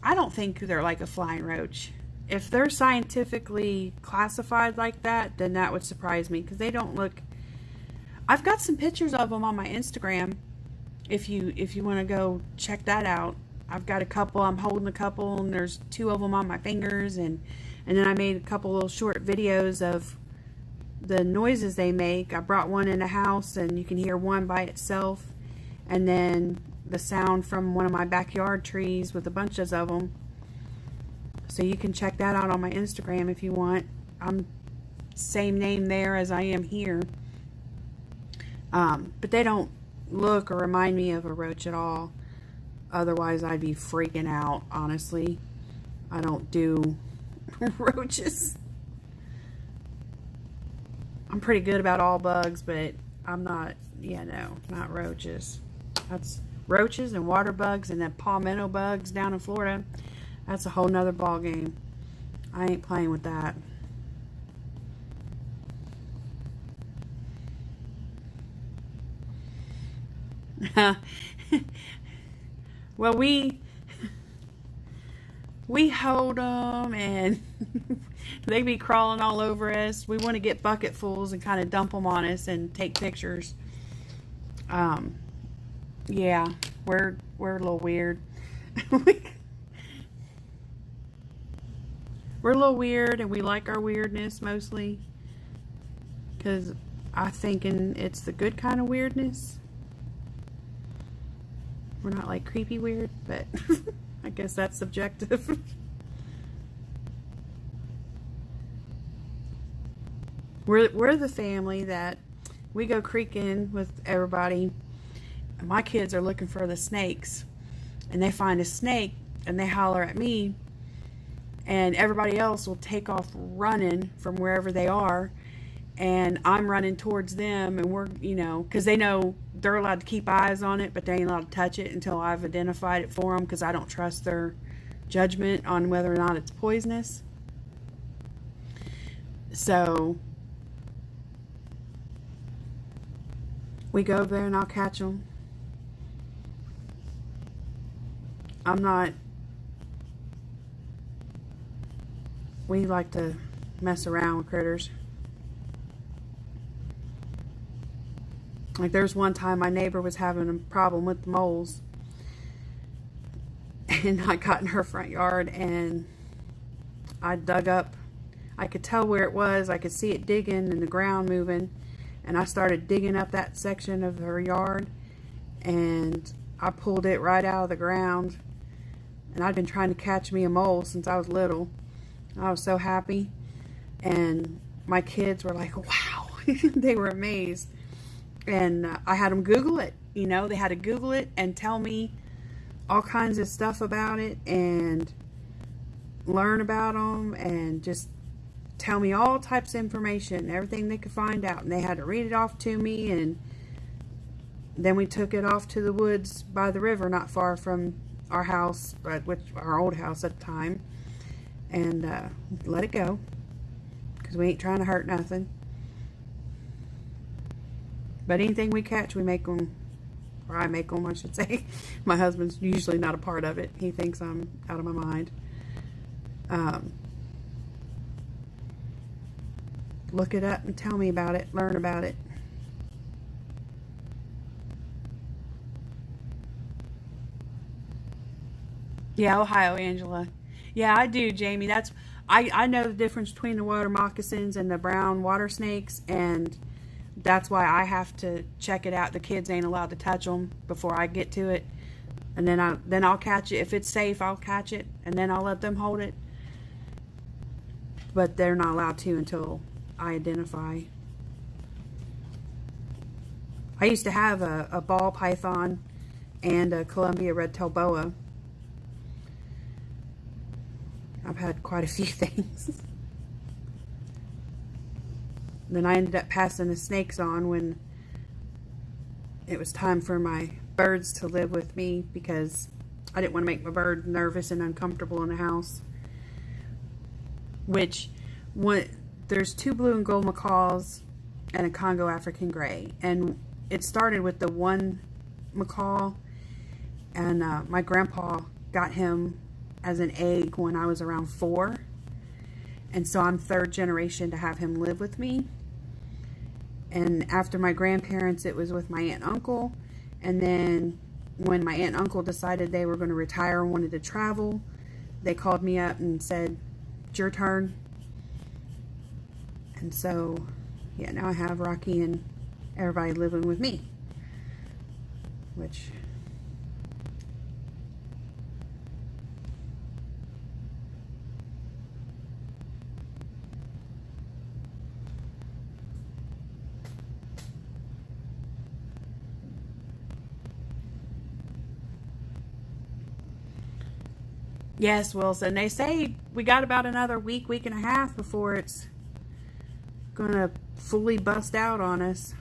I don't think they're like a flying roach. If they're scientifically classified like that, then that would surprise me, because they don't look. I've got some pictures of them on my Instagram. If you want to go check that out, I've got a couple. I'm holding a couple, and there's 2 of them on my fingers, and then I made a couple little short videos of the noises they make. I brought one in the house, and you can hear one by itself, and then the sound from one of my backyard trees with a bunch of them. So you can check that out on my Instagram if you want. I'm same name there as I am here. But they don't look or remind me of a roach at all. Otherwise I'd be freaking out, honestly. I don't do roaches. I'm pretty good about all bugs, but I'm not, yeah, no, not roaches. That's roaches and water bugs and then palmetto bugs down in Florida. That's a whole nother ball game. I ain't playing with that. Well, we hold them, and they be crawling all over us. We want to get bucketfuls and kind of dump them on us and take pictures. Yeah, we're a little weird. We're a little weird, and we like our weirdness mostly, because I'm thinking it's the good kind of weirdness. We're not like creepy weird, but I guess that's subjective. We're the family that we go creeking with everybody. My kids are looking for the snakes, and they find a snake and they holler at me, and everybody else will take off running from wherever they are, and I'm running towards them, and we're, you know, because they know they're allowed to keep eyes on it, but they ain't allowed to touch it until I've identified it for them, because I don't trust their judgment on whether or not it's poisonous. So we go over there and I'll catch them. We like to mess around with critters. Like, there's one time my neighbor was having a problem with the moles, and I got in her front yard and I dug up. I could tell where it was. I could see it digging and the ground moving, and I started digging up that section of her yard, and I pulled it right out of the ground. And I'd been trying to catch me a mole since I was little. I was so happy, and my kids were like, wow. They were amazed. And I had them Google it. You know, they had to Google it and tell me all kinds of stuff about it, and learn about them, and just tell me all types of information, everything they could find out. And they had to read it off to me, and then we took it off to the woods by the river, not far from our house, our old house at the time, and let it go. because we ain't trying to hurt nothing. But anything we catch, we make them, or I make them, I should say. My husband's usually not a part of it. He thinks I'm out of my mind. Look it up and tell me about it. Learn about it. Yeah, Ohio, Angela. Yeah, I do, Jamie. I know the difference between the water moccasins and the brown water snakes, and that's why I have to check it out. The kids ain't allowed to touch them before I get to it, and then I'll catch it. If it's safe, I'll catch it, and then I'll let them hold it. But they're not allowed to until I identify. I used to have a ball python and a Columbia red-tailed boa. I've had quite a few things. Then I ended up passing the snakes on when it was time for my birds to live with me, because I didn't want to make my bird nervous and uncomfortable in the house. There's 2 blue and gold macaws and a Congo African gray, and it started with the one macaw, and my grandpa got him as an egg when I was around 4, and so I'm 3rd generation to have him live with me. And after my grandparents, it was with my aunt and uncle, and then when my aunt and uncle decided they were going to retire and wanted to travel, they called me up and said, "It's your turn." And so yeah, now I have Rocky and everybody living with me, which yes, Wilson. They say we got about another week and a half before it's gonna fully bust out on us.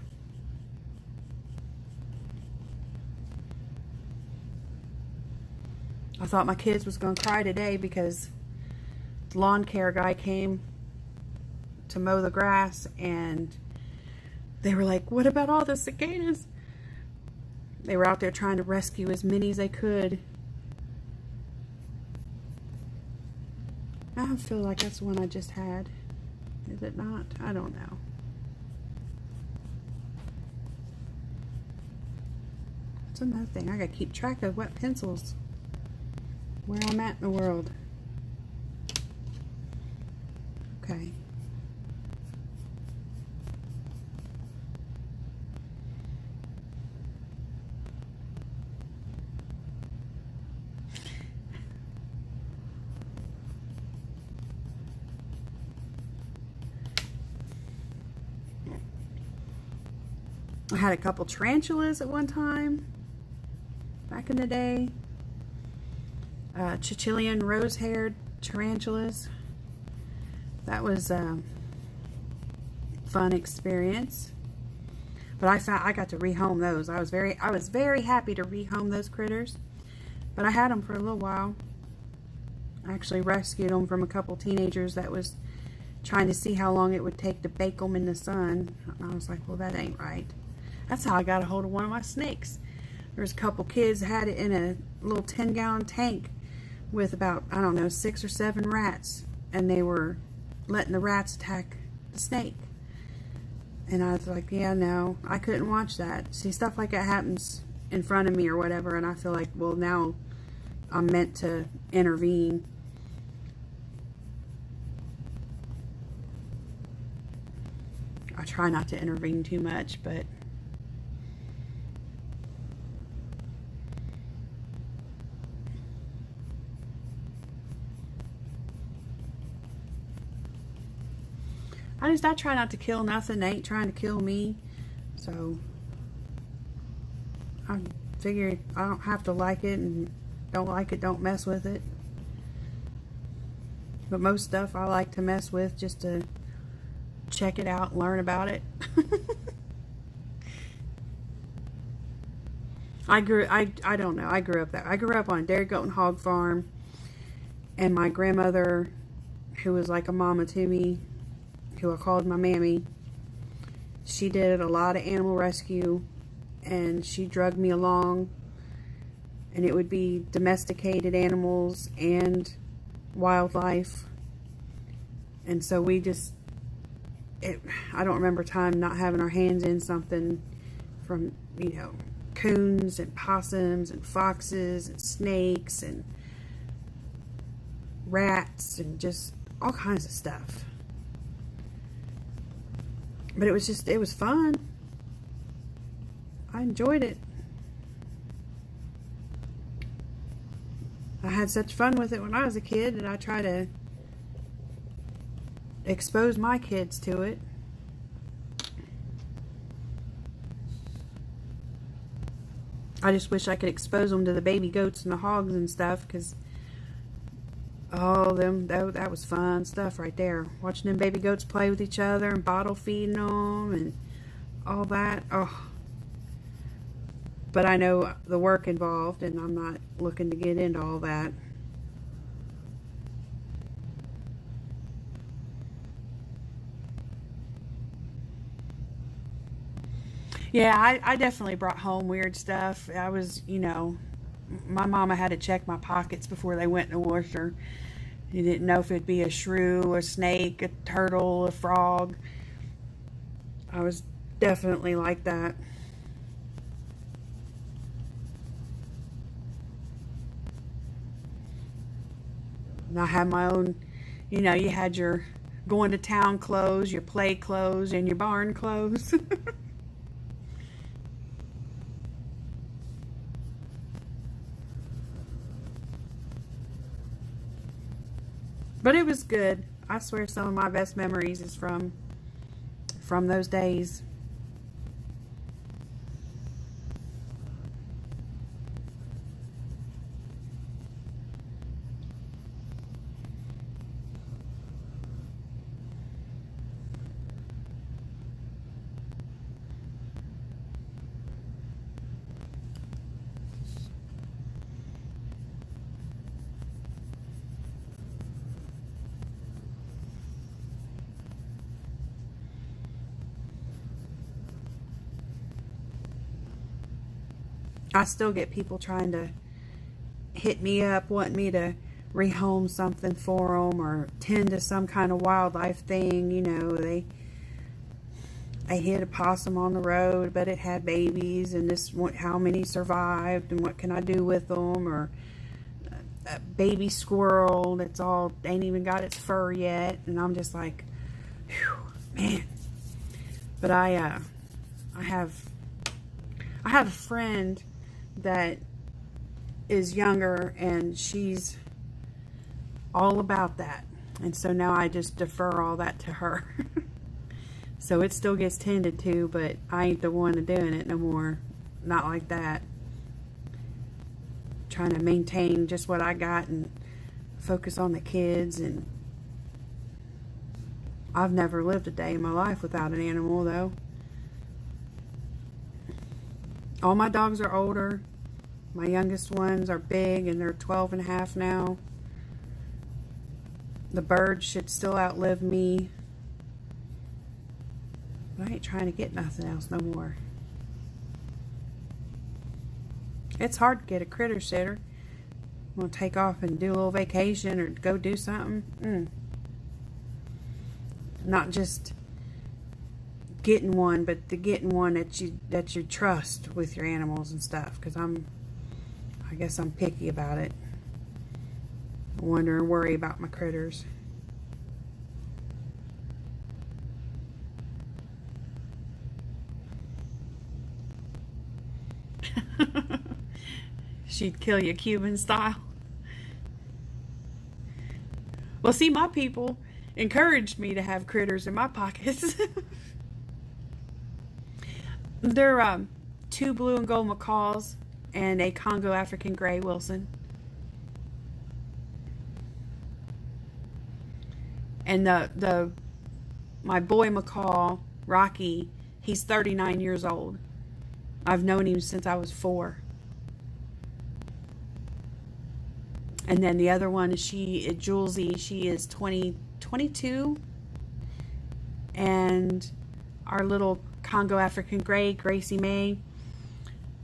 I thought my kids was gonna cry today because the lawn care guy came to mow the grass, and they were like, "What about all the cicadas?" They were out there trying to rescue as many as they could. I feel like that's the one I just had. Is it not? I don't know. That's another thing. I gotta keep track of what pencils, where I'm at in the world. Okay. I had a couple tarantulas at one time, back in the day. Chichilian rose-haired tarantulas. That was a fun experience. But I got to rehome those. I was very happy to rehome those critters. But I had them for a little while. I actually rescued them from a couple teenagers that was trying to see how long it would take to bake them in the sun. And I was like, well, that ain't right. That's how I got a hold of one of my snakes. There was a couple kids that had it in a little 10-gallon tank with about, I don't know, 6 or 7 rats. And they were letting the rats attack the snake. And I was like, yeah, no, I couldn't watch that. See, stuff like that happens in front of me or whatever, and I feel like, well, now I'm meant to intervene. I try not to intervene too much, but I try not to kill nothing. They ain't trying to kill me. So I figured I don't have to like it, and don't like it, don't mess with it. But most stuff I like to mess with just to check it out and learn about it. I grew up on a dairy goat and hog farm, and my grandmother, who was like a mama to me, who I called my mammy, she did a lot of animal rescue, and she drugged me along, and it would be domesticated animals and wildlife. And so we just, I don't remember time not having our hands in something from, you know, coons and possums and foxes and snakes and rats and just all kinds of stuff. But it was fun. I enjoyed it. I had such fun with it when I was a kid, and I try to expose my kids to it. I just wish I could expose them to the baby goats and the hogs and stuff, because that was fun stuff right there. Watching them baby goats play with each other and bottle feeding them and all that. Oh. But I know the work involved, and I'm not looking to get into all that. Yeah, I definitely brought home weird stuff. I was, you know, my mama had to check my pockets before they went in the washer. You didn't know if it'd be a shrew, a snake, a turtle, a frog. I was definitely like that. And I had my own, you know, you had your going to town clothes, your play clothes, and your barn clothes. But it was good. I swear some of my best memories is from those days. I still get people trying to hit me up, wanting me to rehome something for them or tend to some kind of wildlife thing. You know, they hit a possum on the road, but it had babies, and how many survived, and what can I do with them? Or a baby squirrel that's ain't even got its fur yet, and I'm just like, whew, man. But I have a friend that is younger, and she's all about that, and so now I just defer all that to her. So it still gets tended to, but I ain't the one doing it no more. Not like that. Trying to maintain just what I got and focus on the kids. And I've never lived a day in my life without an animal, though. All my dogs are older. My youngest ones are big, and they're 12 and a half now. The birds should still outlive me. But I ain't trying to get nothing else no more. It's hard to get a critter sitter. I'm going to take off and do a little vacation or go do something. Not just getting one, but getting one that you trust with your animals and stuff. Because I guess I'm picky about it. I wonder and worry about my critters. She'd kill you Cuban style. Well, see, my people encouraged me to have critters in my pockets. They're 2 blue and gold macaws and a Congo African gray Wilson. And my boy macaw, Rocky, he's 39 years old. I've known him since I was 4. And then the other one is Julesy. She is 22. And our little Congo African Gray, Gracie May,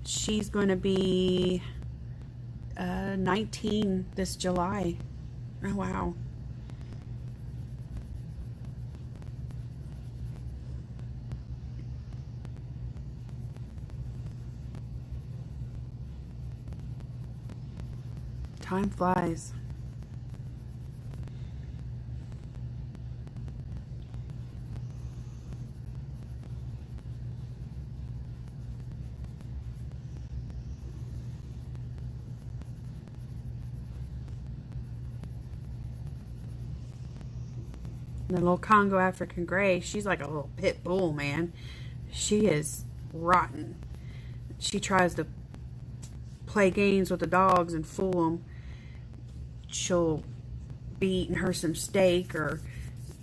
she's going to be 19 this July. Oh, wow. Time flies. The little Congo African Gray, she's like a little pit bull, man. She is rotten. She tries to play games with the dogs and fool them. She'll be eating her some steak or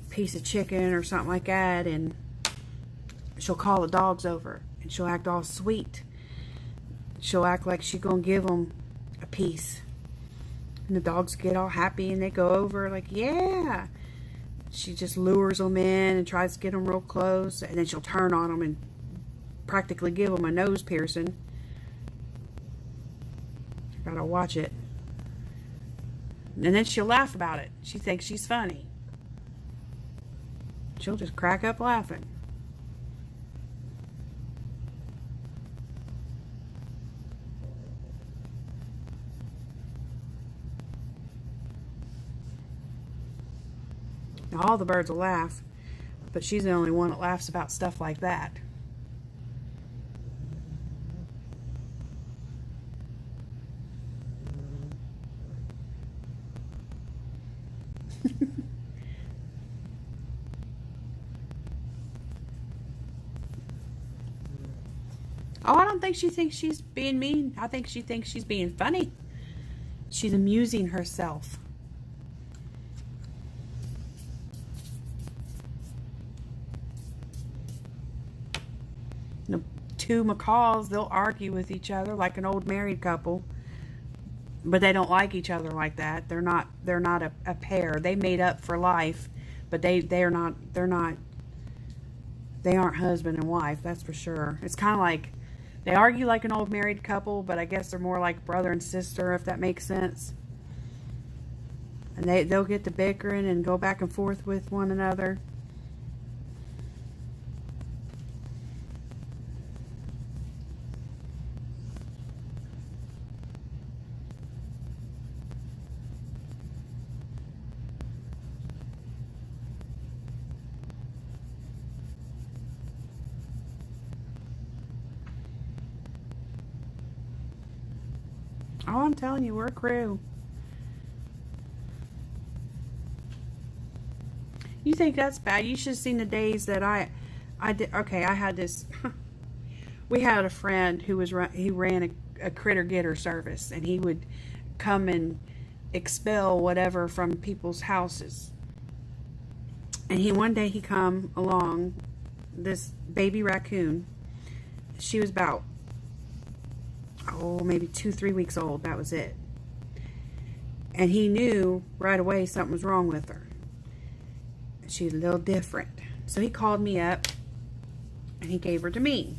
piece of chicken or something like that, and she'll call the dogs over, and she'll act all sweet. She'll act like she's gonna give them a piece, and the dogs get all happy and they go over like, yeah. She just lures them in and tries to get them real close, and then she'll turn on them and practically give them a nose piercing. You gotta watch it. And then she'll laugh about it. She thinks she's funny. She'll just crack up laughing. Now, all the birds will laugh, but she's the only one that laughs about stuff like that. Oh, I don't think she thinks she's being mean. I think she thinks she's being funny. She's amusing herself. The two macaws, they'll argue with each other like an old married couple, but they don't like each other like that. They're not a pair. They made up for life, but they aren't husband and wife, that's for sure. It's kind of like they argue like an old married couple, but I guess they're more like brother and sister, if that makes sense. And they'll get to bickering and go back and forth with one another. Oh, I'm telling you, we're a crew. You think that's bad? You should have seen the days that I did. Okay, I had this. We had a friend who ran a critter getter service, and he would come and expel whatever from people's houses. And one day he come along, this baby raccoon. She was about, maybe 2-3 weeks old. That was it. And he knew right away something was wrong with her. She's a little different. So he called me up and he gave her to me.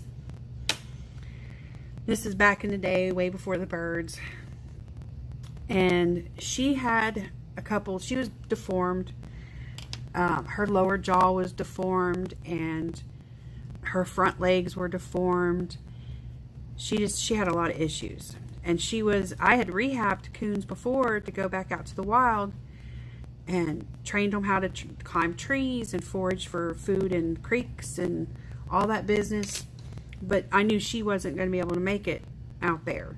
This is back in the day, way before the birds. And she had she was deformed. Her lower jaw was deformed and her front legs were deformed. She had a lot of issues. And I had rehabbed coons before to go back out to the wild and trained them how to climb trees and forage for food in creeks and all that business. But I knew she wasn't going to be able to make it out there.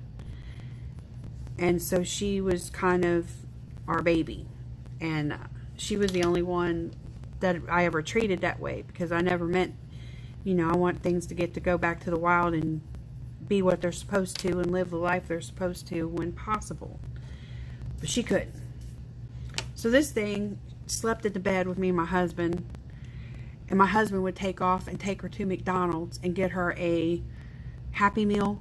And so she was kind of our baby. And she was the only one that I ever treated that way, because I never meant, I want things to go back to the wild and be what they're supposed to and live the life they're supposed to when possible. But she couldn't. So this thing slept in the bed with me and my husband. And my husband would take off and take her to McDonald's and get her a Happy Meal.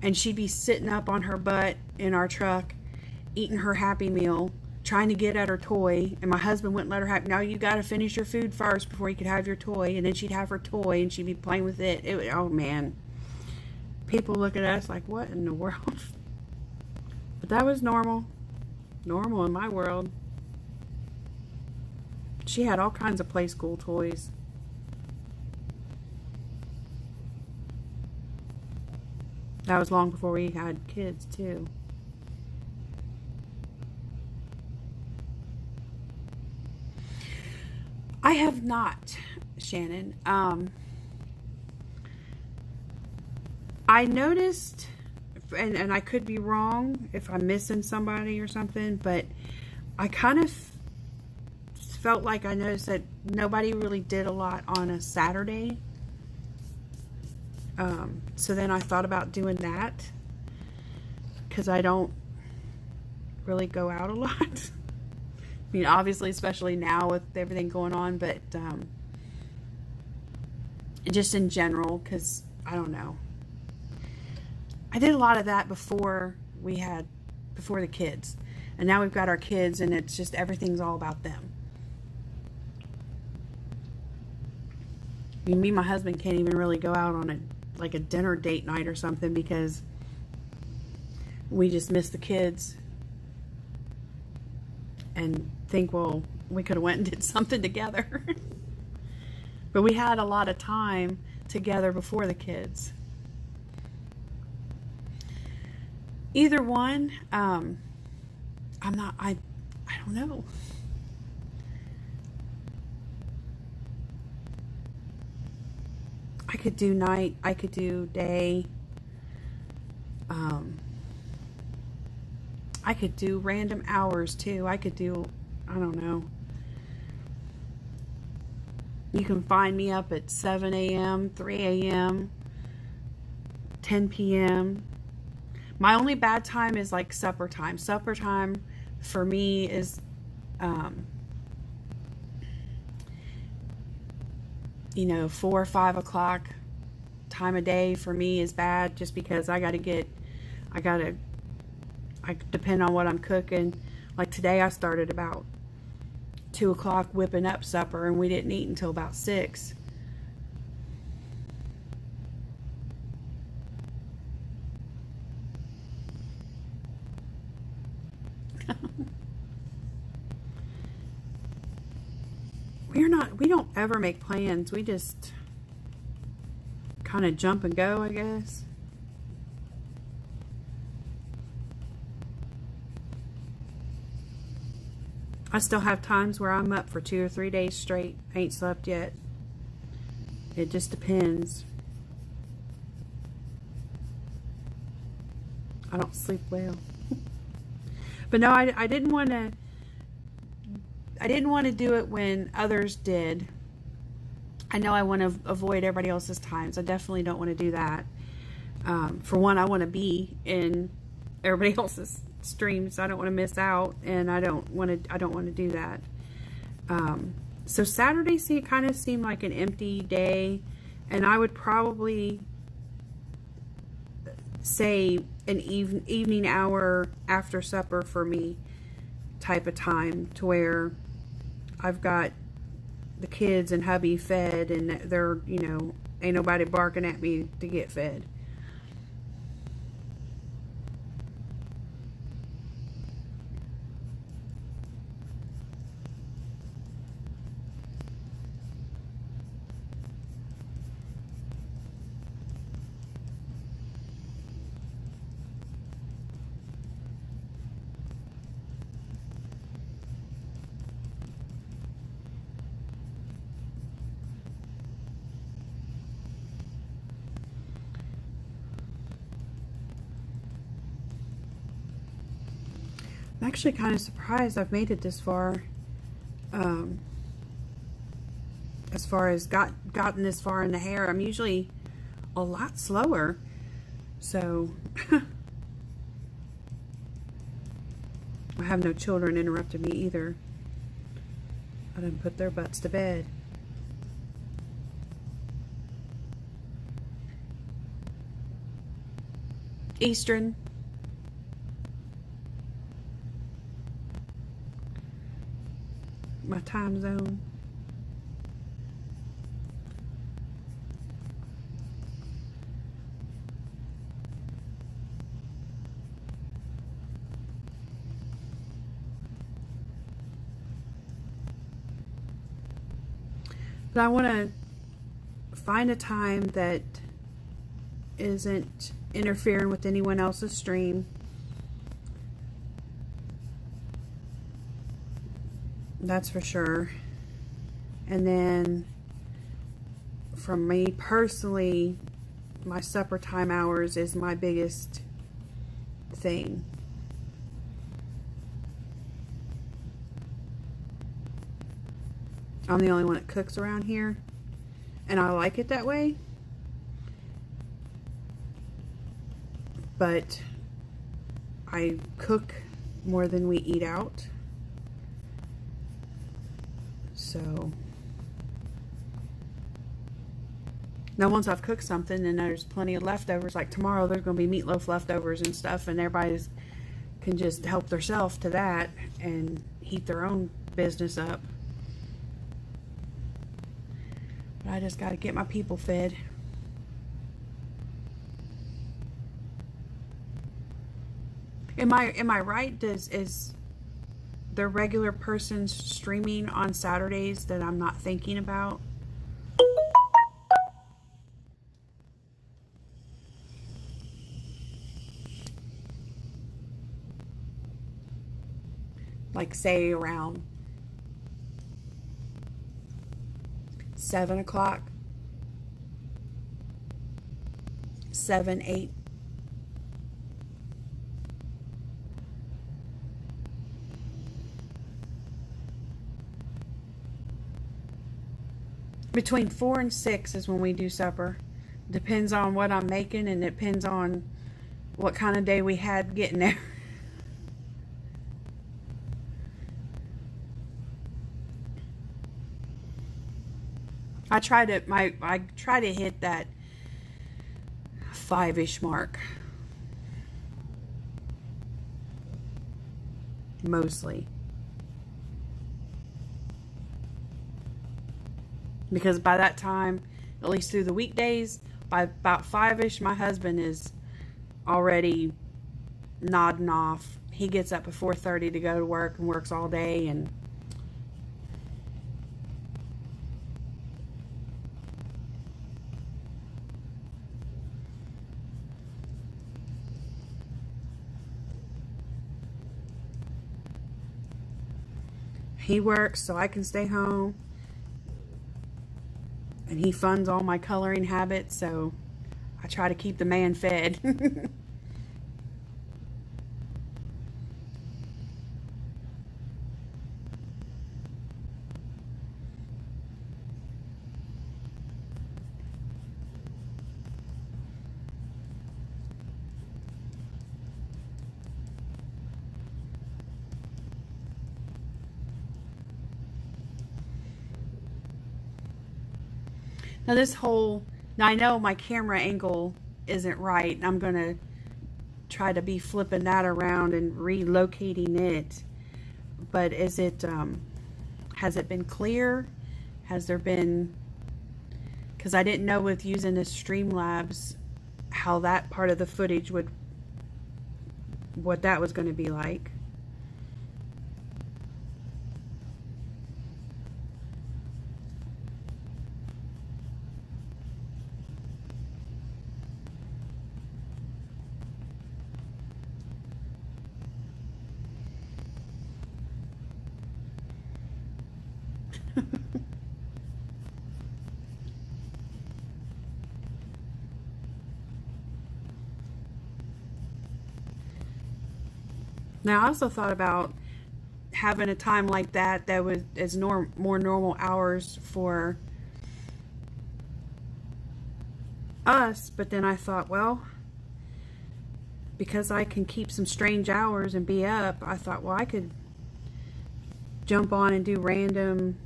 And she'd be sitting up on her butt in our truck, eating her Happy Meal, trying to get at her toy, and my husband wouldn't let her have. Now you got to finish your food first before you could have your toy, and then she'd have her toy and she'd be playing with it. Oh man, people look at us like, what in the world? But that was normal in my world. She had all kinds of play school toys. That was long before we had kids too. I have not, Shannon. I noticed, and I could be wrong if I'm missing somebody or something, but I kind of felt like I noticed that nobody really did a lot on a Saturday. So then I thought about doing that, because I don't really go out a lot. I mean, obviously, especially now with everything going on, but just in general, because I don't know. I did a lot of that before the kids, and now we've got our kids, and it's just everything's all about them. I mean, me and my husband can't even really go out on a dinner date night or something, because we just miss the kids and think, well, we could have went and did something together. But we had a lot of time together before the kids. Either one, I don't know. I could do night, I could do day. I could do random hours too. I could do, I don't know. You can find me up at 7 a.m., 3 a.m., 10 p.m. My only bad time is like supper time. Supper time for me is, 4 or 5 o'clock time of day for me is bad, just because I depend on what I'm cooking. Like today I started about 2 o'clock whipping up supper, and we didn't eat until about 6. We don't ever make plans. We just kind of jump and go, I guess. I still have times where I'm up for 2 or 3 days straight. I ain't slept yet. It just depends. I don't sleep well. But no, I didn't want to. I didn't want to do it when others did. I know I want to avoid everybody else's times. I definitely don't want to do that. For one, I want to be in everybody else's streams. I don't want to miss out, and I don't want to do that. So Saturday kind of seemed like an empty day, and I would probably say an evening hour after supper for me type of time, to where I've got the kids and hubby fed, and they're, ain't nobody barking at me to get fed. I'm actually kind of surprised I've made it this far. As far as gotten this far in the hair. I'm usually a lot slower. So I have no children interrupting me either. I didn't put their butts to bed. Eastern. my time zone. But I want to find a time that isn't interfering with anyone else's stream. That's for sure. And then for me personally, my supper time hours is my biggest thing. I'm the only one that cooks around here, and I like it that way. But I cook more than we eat out. So now once I've cooked something and there's plenty of leftovers, like tomorrow there's going to be meatloaf leftovers and stuff, and everybody can just help themselves to that and heat their own business up. But I just got to get my people fed. Am I right? Is there regular persons streaming on Saturdays that I'm not thinking about? Like say around 7 o'clock, 7, 8. Between 4 and 6 is when we do supper. Depends on what I'm making, and it depends on what kind of day we had getting there. I try to hit that 5-ish mark. Mostly. Because by that time, at least through the weekdays, by about 5-ish, my husband is already nodding off. He gets up at 4:30 to go to work and works all day, and he works so I can stay home. And he funds all my coloring habits, so I try to keep the man fed. Now I know my camera angle isn't right, and I'm going to try to be flipping that around and relocating it. But has it been clear? Has there been, because I didn't know with using this Streamlabs how that part of the footage what that was going to be like. Now I also thought about having a time like that is more normal hours for us, but then I thought, well, because I can keep some strange hours and be up, I thought, well, I could jump on and do random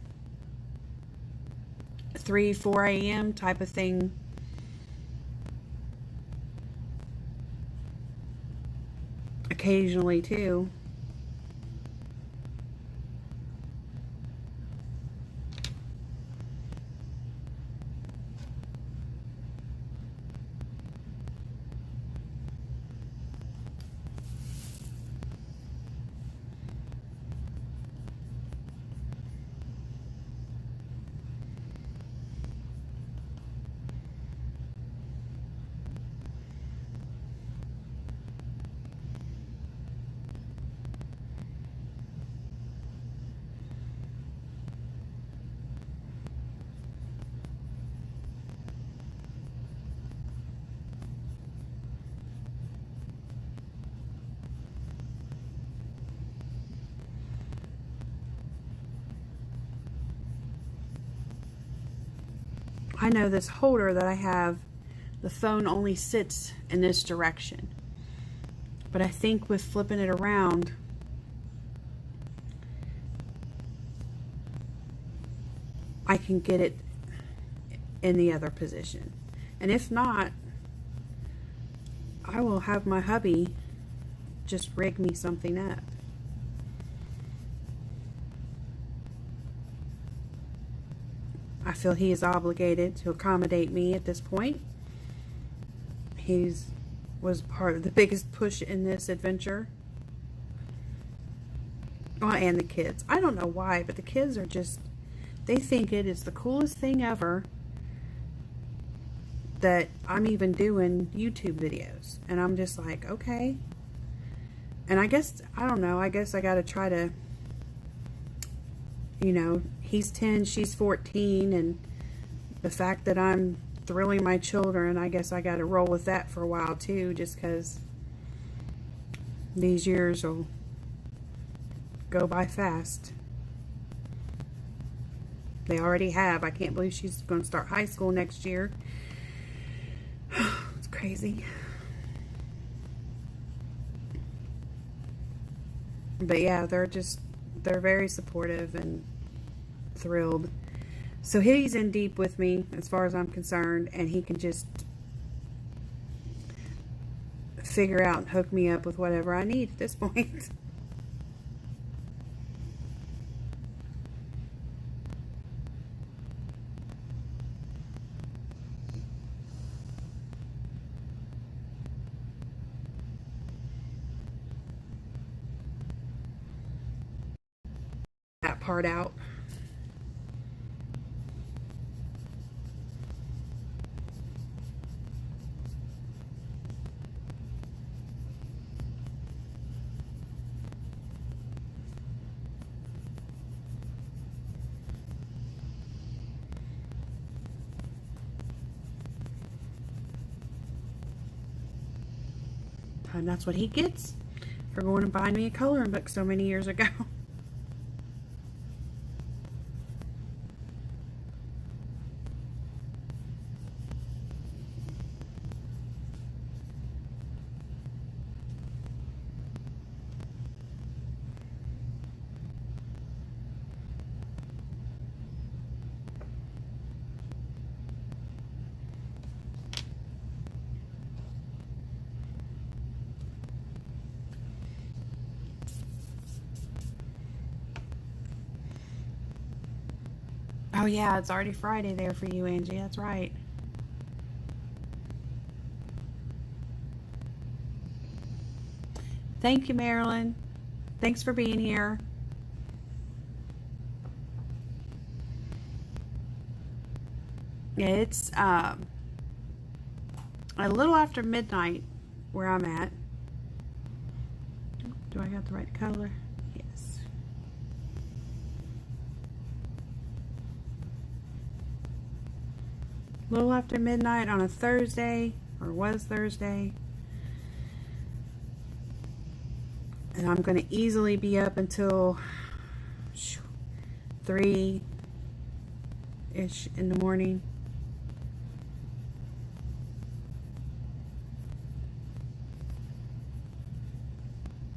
3, 4 a.m. type of thing. Occasionally too. I know this holder that I have, the phone only sits in this direction. But I think with flipping it around, I can get it in the other position. And if not, I will have my hubby just rig me something up. I feel he is obligated to accommodate me at this point. Was part of the biggest push in this adventure. Oh, and the kids. I don't know why, but the kids are just, they think it is the coolest thing ever that I'm even doing YouTube videos. And I'm just like, okay. And I guess, I don't know, I guess I gotta try to, you know, he's 10, she's 14, and the fact that I'm thrilling my children, I guess I gotta roll with that for a while too, just because these years will go by fast. They already have. I can't believe she's gonna start high school next year. It's crazy. But yeah, they're very supportive and thrilled. So he's in deep with me as far as I'm concerned, and he can just figure out and hook me up with whatever I need at this point. That part out. And that's what he gets for going and buying me a coloring book so many years ago. Oh yeah, it's already Friday there for you, Angie. That's right. Thank you, Marilyn. Thanks for being here. It's a little after midnight where I'm at. Do I got the right color? Yes. A little after midnight on a Thursday, or was Thursday. And I'm going to easily be up until 3-ish in the morning.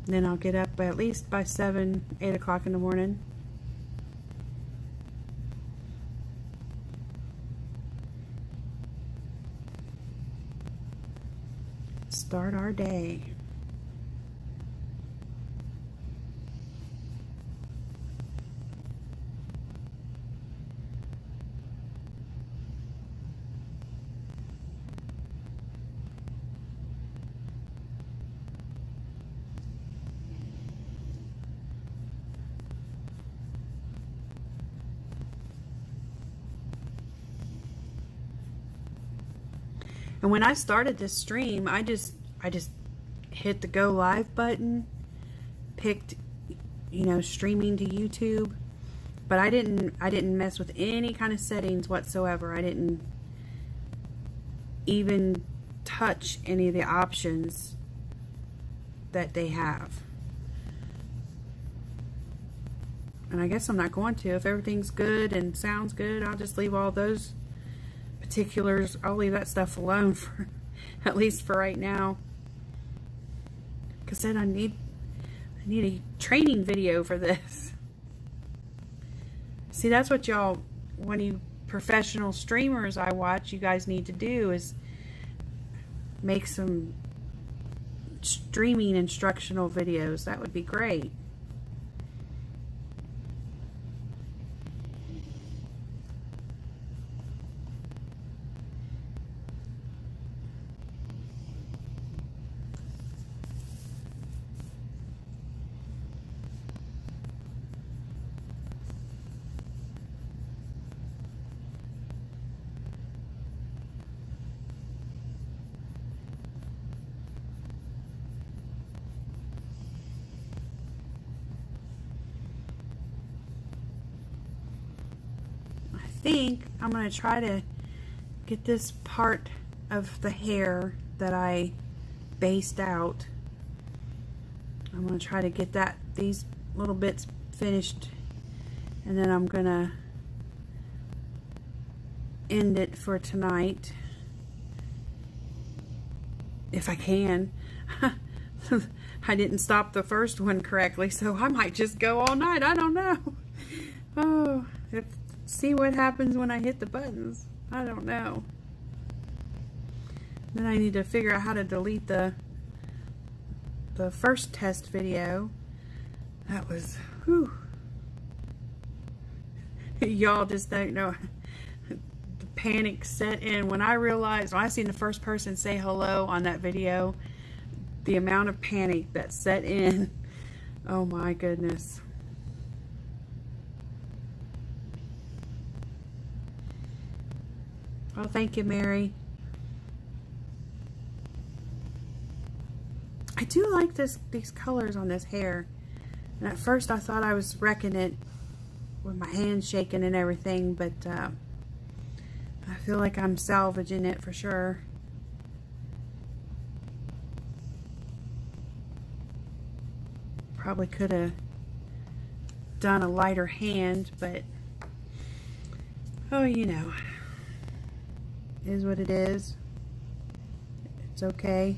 Then I'll get up at least by 7, 8 o'clock in the morning. Start our day. And when I started this stream, I just hit the go live button, picked, you know, streaming to YouTube, but I didn't mess with any kind of settings whatsoever. I didn't even touch any of the options that they have. And I guess I'm not going to. If everything's good and sounds good, I'll just leave all those particulars. I'll leave that stuff alone for at least for right now. Because then I need a training video for this. See, that's what y'all, when you professional streamers I watch, you guys need to do is make some streaming instructional videos. That would be great. I think I'm going to try to get this part of the hair that I based out. I'm going to try to get these little bits finished, and then I'm going to end it for tonight if I can. I didn't stop the first one correctly, so I might just go all night. I don't know. Oh, see what happens when I hit the buttons. I don't know. Then I need to figure out how to delete the first test video. That was, whew. Y'all just don't know. The panic set in when I realized, when I seen the first person say hello on that video, the amount of panic that set in. Oh my goodness. Well, thank you, Mary. I do like these colors on this hair. And at first I thought I was wrecking it with my hands shaking and everything, but I feel like I'm salvaging it for sure. Probably could have done a lighter hand, but oh, you know. Is what it is. It's okay.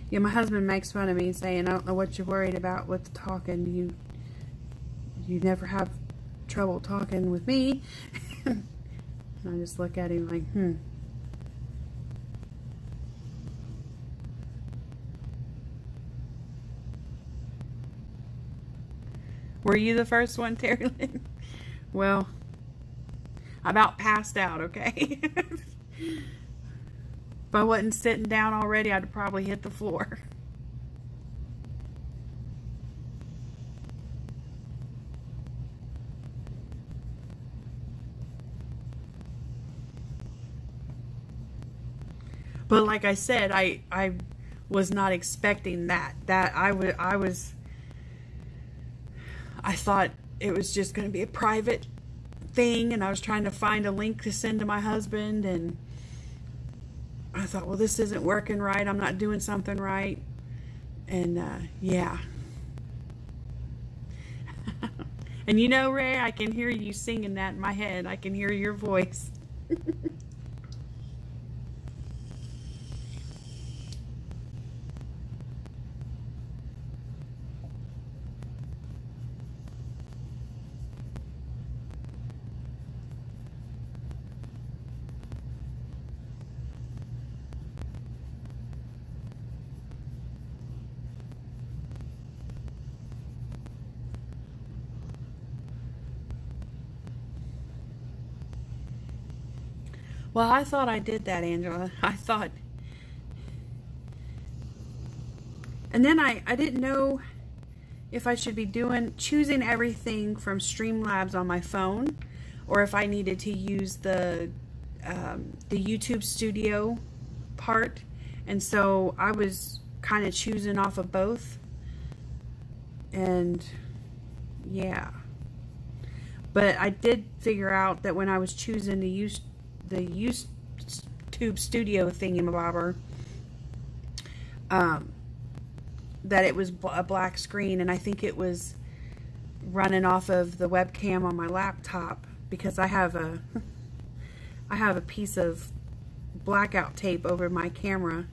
Yeah, my husband makes fun of me saying, I don't know what you're worried about with talking. You never have trouble talking with me. And I just look at him like, Were you the first one, Terry Lynn? Well, I about passed out, okay? If I wasn't sitting down already, I'd probably hit the floor. But like I said, I was not expecting that. I thought it was just going to be a private thing, and I was trying to find a link to send to my husband, and I thought, well, this isn't working right. I'm not doing something right. And yeah. And you know, Ray, I can hear you singing that in my head. I can hear your voice. Well, I thought I did that, Angela. I thought. And then I didn't know if I should be choosing everything from Streamlabs on my phone, or if I needed to use the YouTube Studio part. And so I was kind of choosing off of both. And yeah. But I did figure out that when I was choosing the YouTube Studio thingamabobber, that it was a black screen, and I think it was running off of the webcam on my laptop because I have a piece of blackout tape over my camera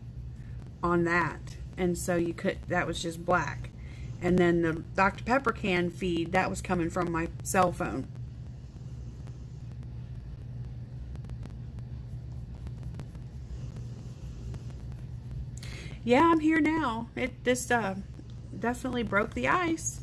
on that, and so that was just black. And then the Dr. Pepper can feed, that was coming from my cell phone. Yeah, I'm here now. This definitely broke the ice.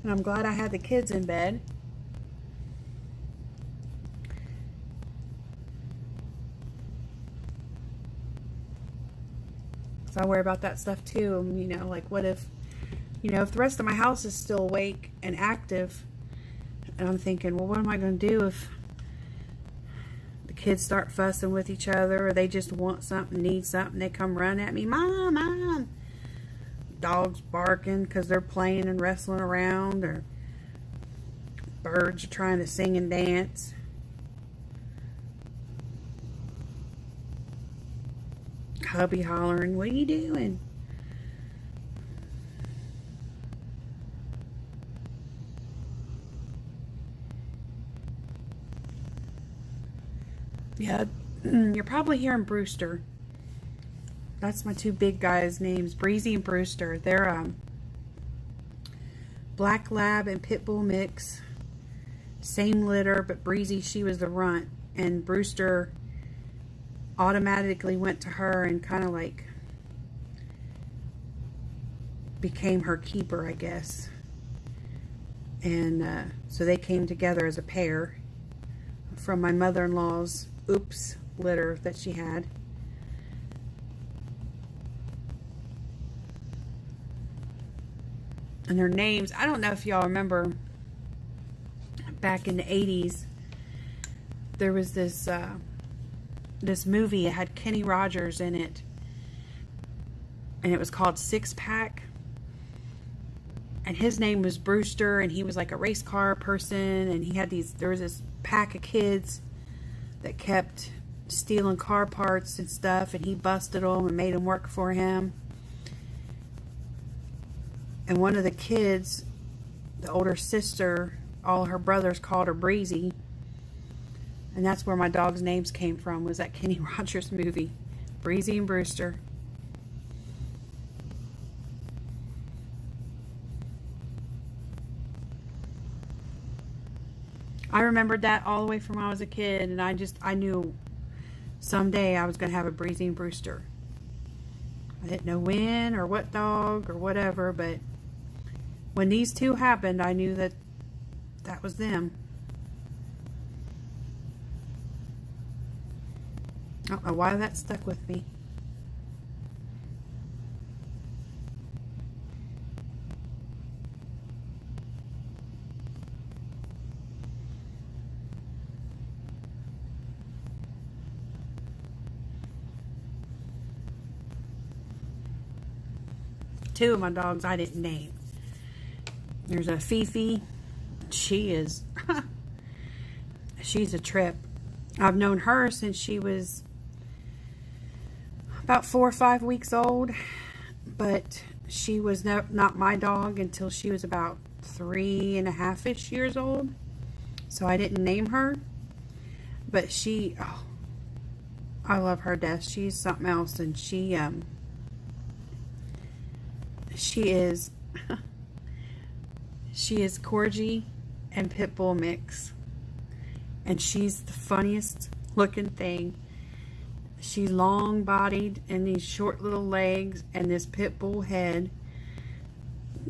And I'm glad I had the kids in bed. So I worry about that stuff too. You know, like what if, if the rest of my house is still awake and active, and I'm thinking, well, what am I going to do if the kids start fussing with each other, or they just want something, need something, they come run at me, Mom, Mom. Dogs barking because they're playing and wrestling around, or birds are trying to sing and dance. Hubby hollering, what are you doing? Yeah, you're probably hearing Brewster. That's my two big guys' names, Breezy and Brewster. They're black lab and pit bull mix. Same litter, but Breezy, she was the runt, and Brewster automatically went to her and kind of like became her keeper, I guess. And so they came together as a pair from my mother-in-law's litter that she had. And their names, I don't know if y'all remember back in the 80s, there was this this movie. It had Kenny Rogers in it, and it was called Six Pack, and his name was Brewster, and he was like a race car person, and he had there was this pack of kids that kept stealing car parts and stuff, and he busted them and made them work for him. And one of the kids, the older sister, all her brothers called her Breezy. And that's where my dog's names came from, was that Kenny Rogers movie. Breezy and Brewster. I remembered that all the way from when I was a kid, and I knew someday I was going to have a Breezy and Brewster. I didn't know when or what dog or whatever, but when these two happened, I knew that was them. I don't know why that stuck with me. Two of my dogs I didn't name. There's a Fifi. She's a trip. I've known her since she was about 4 or 5 weeks old, but she was not my dog until she was about 3.5-ish years old. So I didn't name her, but I love her to death. She's something else, and she is Corgi and pit bull mix, and she's the funniest looking thing. She's long bodied and these short little legs and this pit bull head.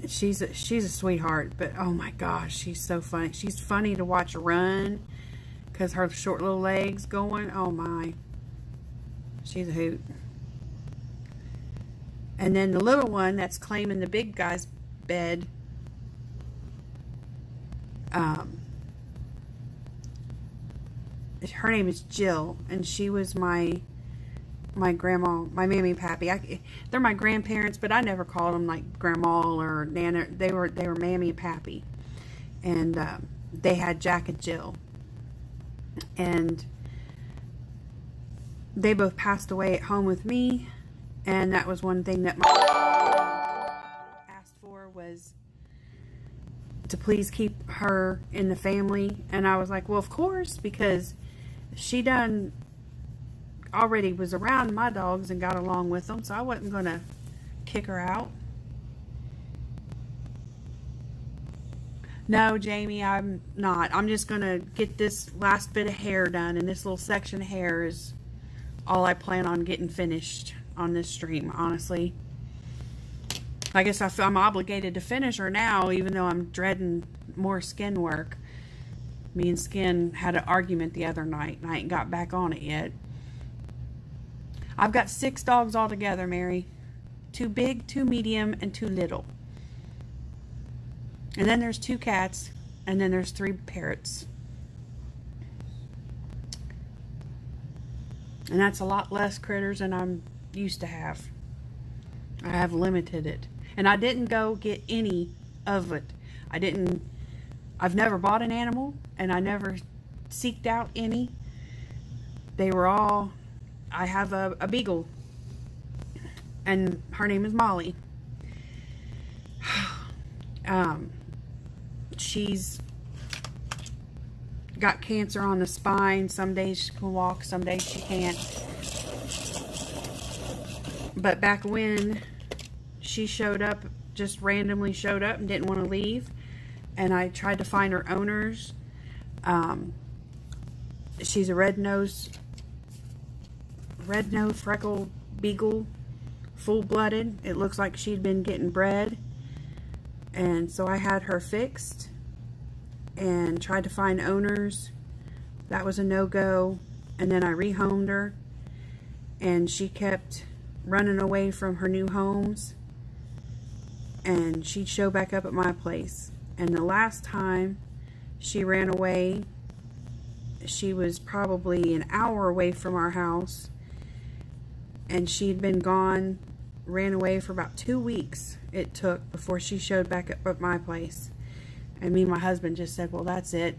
she's a sweetheart, but oh my gosh, she's so funny. She's funny to watch run because her short little legs going. Oh my, she's a hoot. And then the little one that's claiming the big guy's bed, her name is Jill, and she was my grandma, my mammy pappy. They're my grandparents, but I never called them like grandma or nana. They were mammy and pappy, and they had Jack and Jill, and they both passed away at home with me. And that was one thing that my asked for, was to please keep her in the family. And I was like, well, of course, because she done already was around my dogs and got along with them, so I wasn't going to kick her out. No, Jamie, I'm not. I'm just going to get this last bit of hair done, and this little section of hair is all I plan on getting finished on this stream, honestly. I guess I'm obligated to finish her now, even though I'm dreading more skin work. Me and Skin had an argument the other night, and I ain't got back on it yet. I've got 6 dogs altogether, Mary. 2 big, 2 medium, and 2 little. And then there's 2 cats, and then there's 3 parrots. And that's a lot less critters than I'm used to have. I have limited it. And I didn't go get any of it. I've never bought an animal, and I never seeked out any. They were all, I have a beagle, and her name is Molly. She's got cancer on the spine. Some days she can walk, some days she can't. But back when she showed up, just randomly showed up and didn't want to leave, and I tried to find her owners. She's a red-nosed freckled beagle, full-blooded. It looks like she'd been getting bred. And so I had her fixed and tried to find owners. That was a no-go. And then I rehomed her, and she kept running away from her new homes, and she'd show back up at my place. And the last time she ran away, she was probably an hour away from our house, and she'd been gone, ran away for about 2 weeks it took before she showed back up at my place. And me and my husband just said, well, that's it.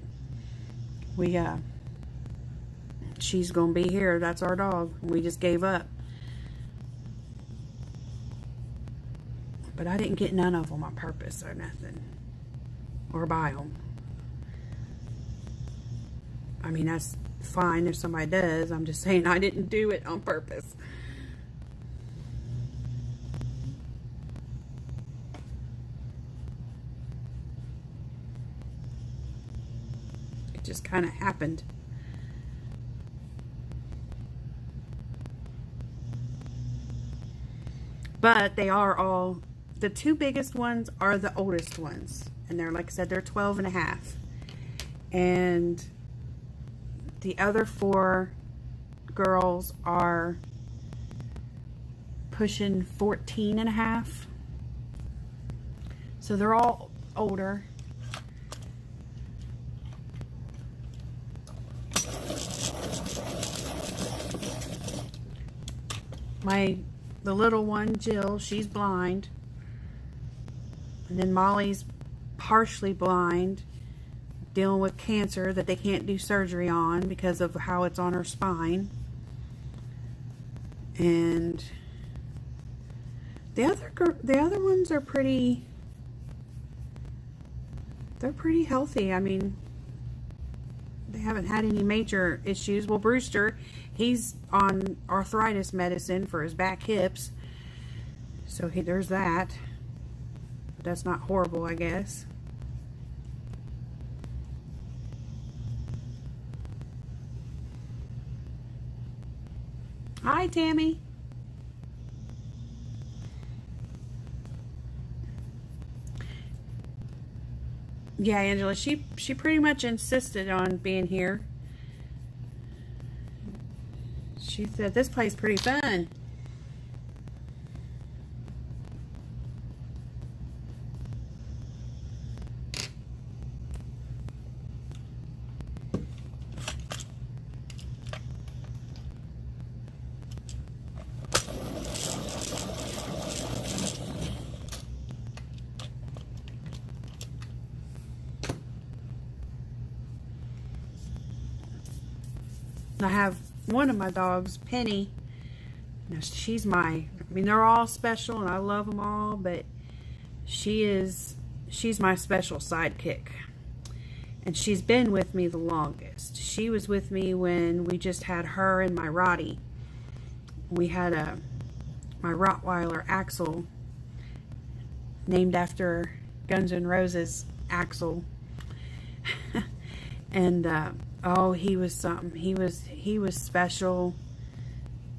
She's gonna be here. That's our dog. We just gave up. But I didn't get none of them on purpose or nothing, or buy them. I mean, that's fine if somebody does. I'm just saying I didn't do it on purpose. It just kind of happened. But they are all, the 2 biggest ones are the oldest ones. And they're, like I said, they're 12 and a half. And the other 4 girls are pushing 14 and a half. So they're all older. The little one, Jill, she's blind. And then Molly's partially blind, dealing with cancer that they can't do surgery on because of how it's on her spine. And the other ones are pretty, they're pretty healthy. I mean, they haven't had any major issues. Well, Brewster, he's on arthritis medicine for his back hips, so there's that. That's not horrible, I guess. Hi, Tammy. Yeah, Angela, she pretty much insisted on being here. She said this place is pretty fun. I have one of my dogs, Penny. Now, she's I mean, they're all special and I love them all, but she's my special sidekick. And she's been with me the longest. She was with me when we just had her and my Rottie. We had my Rottweiler, Axel, named after Guns N' Roses, Axel. And oh, he was something. He was special.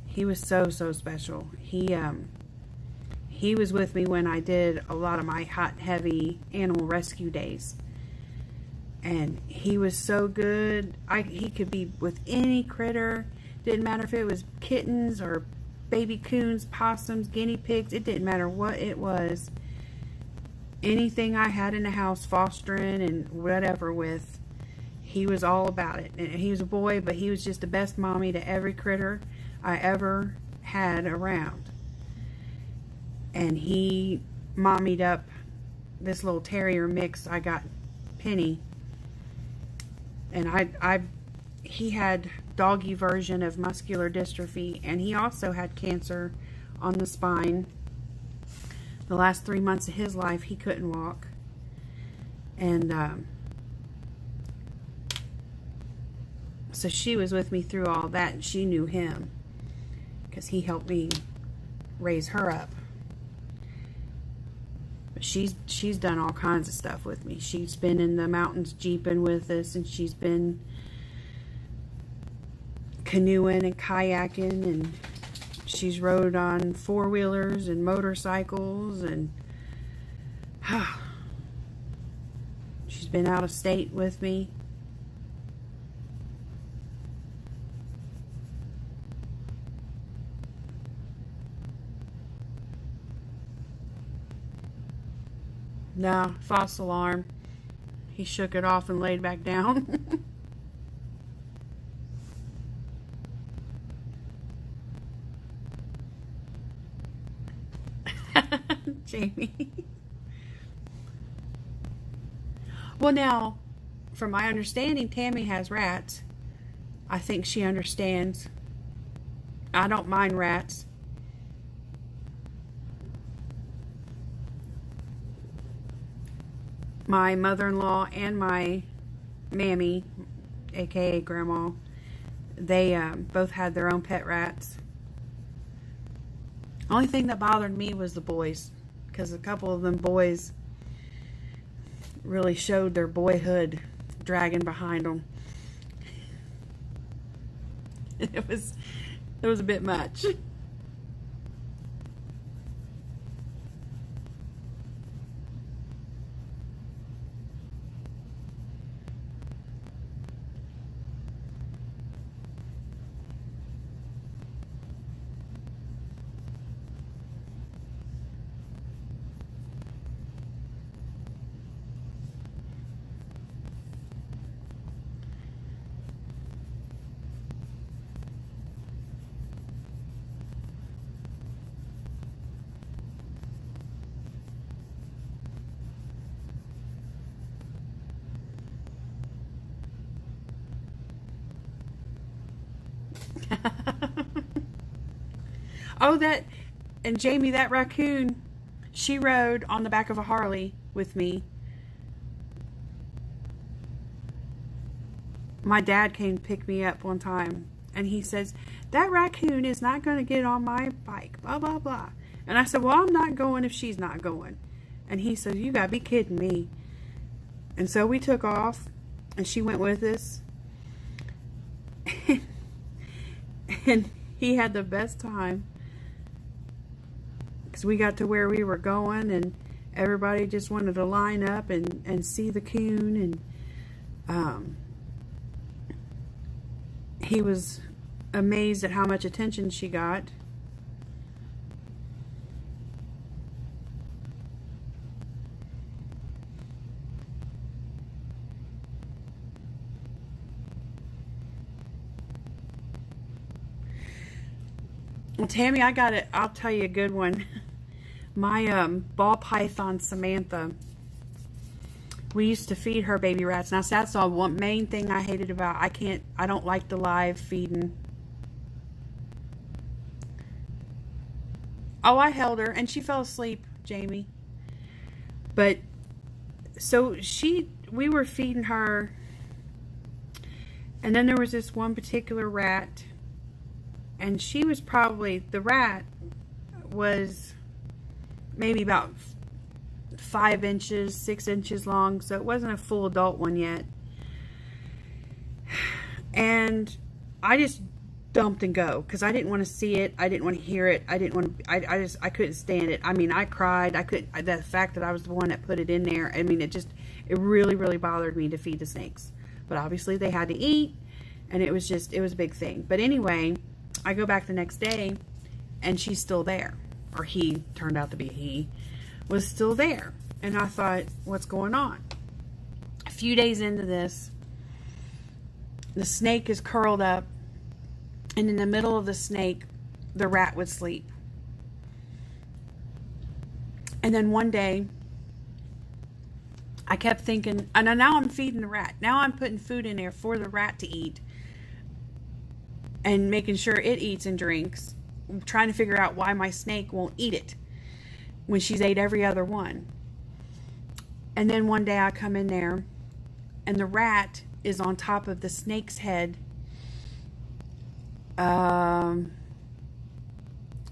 He was so special. He was with me when I did a lot of my hot and heavy animal rescue days. And he was so good. He could be with any critter. Didn't matter if it was kittens or baby coons, possums, guinea pigs. It didn't matter what it was. Anything I had in the house fostering and whatever with, he was all about it. And he was a boy, but he was just the best mommy to every critter I ever had around. And he mommied up this little terrier mix I got, Penny. And he had doggy version of muscular dystrophy, and he also had cancer on the spine. The last 3 months of his life, he couldn't walk. And so she was with me through all that, and she knew him because he helped me raise her up. But she's done all kinds of stuff with me. She's been in the mountains jeeping with us, and she's been canoeing and kayaking, and she's rode on four-wheelers and motorcycles, and she's been out of state with me. No, false alarm. He shook it off and laid back down. Jamie. Well, now, from my understanding, Tammy has rats. I think she understands. I don't mind rats. My mother-in-law and my mammy, aka grandma, they both had their own pet rats. Only thing that bothered me was the boys, because a couple of them boys really showed their boyhood dragging behind them. It was a bit much. Oh, and Jamie, that raccoon, she rode on the back of a Harley with me. My dad came to pick me up one time, and he says, that raccoon is not going to get on my bike, blah, blah, blah. And I said, well, I'm not going if she's not going. And he said, you gotta be kidding me. And so we took off, and she went with us. And he had the best time, because we got to where we were going, Everybody just wanted to line up and see the coon, and he was amazed at how much attention she got. Well, Tammy, I got it. I'll tell you a good one. My ball python Samantha, we used to feed her baby rats. Now, that's the one main thing I hated about. I don't like the live feeding. Oh, I held her and she fell asleep, Jamie. But so we were feeding her, and then there was this one particular rat, and she was probably, the rat was maybe about 5 inches, 6 inches long, so it wasn't a full adult one yet. And I just dumped and go because I didn't want to see it. I didn't want to hear it. I didn't want to, I couldn't stand it. I mean, I cried. The fact that I was the one that put it in there, I mean, it really, really bothered me to feed the snakes. But obviously they had to eat, and it was a big thing. But anyway, I go back the next day and she's still there. Or he, turned out to be he, was still there. And I thought, what's going on? A few days into this, the snake is curled up, and in the middle of the snake, the rat would sleep. And then one day, I kept thinking, and now I'm feeding the rat. Now I'm putting food in there for the rat to eat, and making sure it eats and drinks. I'm trying to figure out why my snake won't eat it when she's ate every other one. And then one day I come in there, and the rat is on top of the snake's head,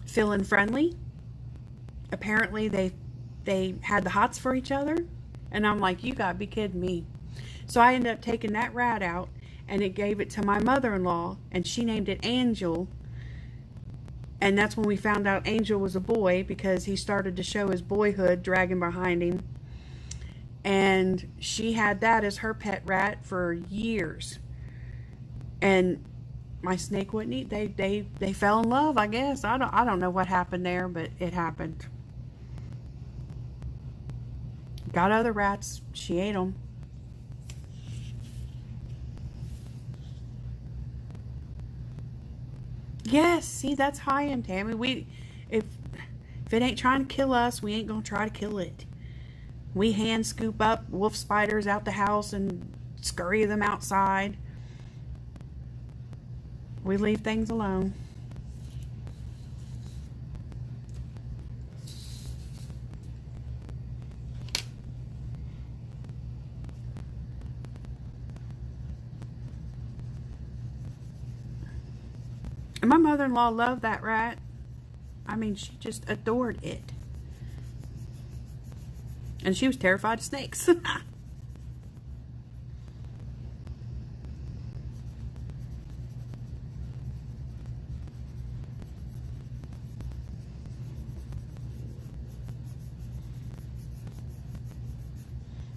feeling friendly. Apparently they had the hots for each other, and I'm like, you gotta be kidding me. So I ended up taking that rat out, and it gave it to my mother-in-law, and she named it Angel. And that's when we found out Angel was a boy, because he started to show his boyhood dragging behind him. And she had that as her pet rat for years. And my snake wouldn't eat. They fell in love, I guess. I don't know what happened there, but it happened. Got other rats. She ate them. Yes, see, that's how I am, Tammy. If it ain't trying to kill us, we ain't gonna try to kill it. We hand scoop up wolf spiders out the house and scurry them outside. We leave things alone. And my mother-in-law loved that rat. I mean, she just adored it. And she was terrified of snakes.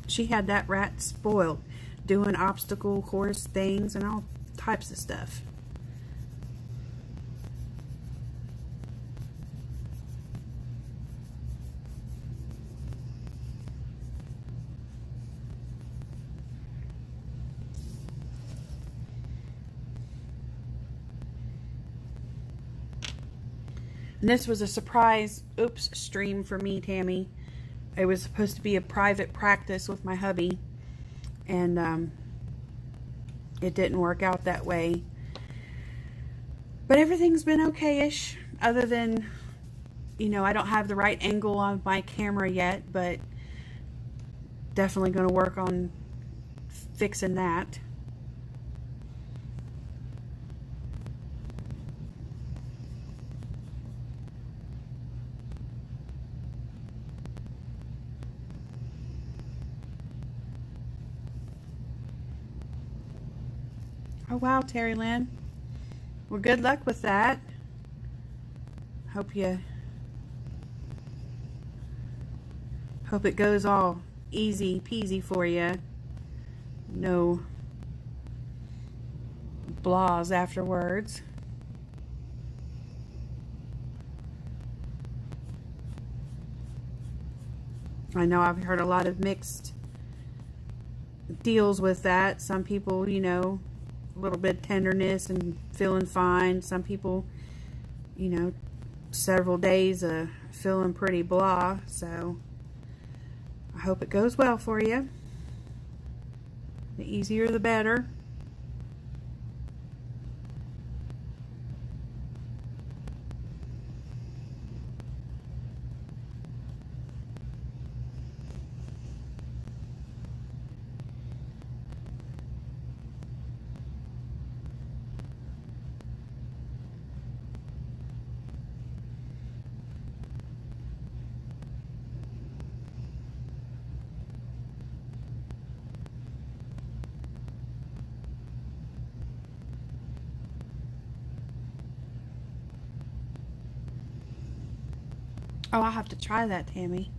She had that rat spoiled, doing obstacle course things and all types of stuff. And this was a surprise stream for me, Tammy. It was supposed to be a private practice with my hubby, and it didn't work out that way. But everything's been okay-ish, other than, you know, I don't have the right angle on my camera yet, but definitely going to work on fixing that. Oh wow, Terry Lynn. Well, good luck with that. Hope Hope it goes all easy peasy for you. No blahs afterwards. I know I've heard a lot of mixed deals with that. Some people, you know, a little bit of tenderness and feeling fine. Some people, you know, several days of feeling pretty blah. So I hope it goes well for you. The easier the better. Oh, I'll have to try that, Tammy.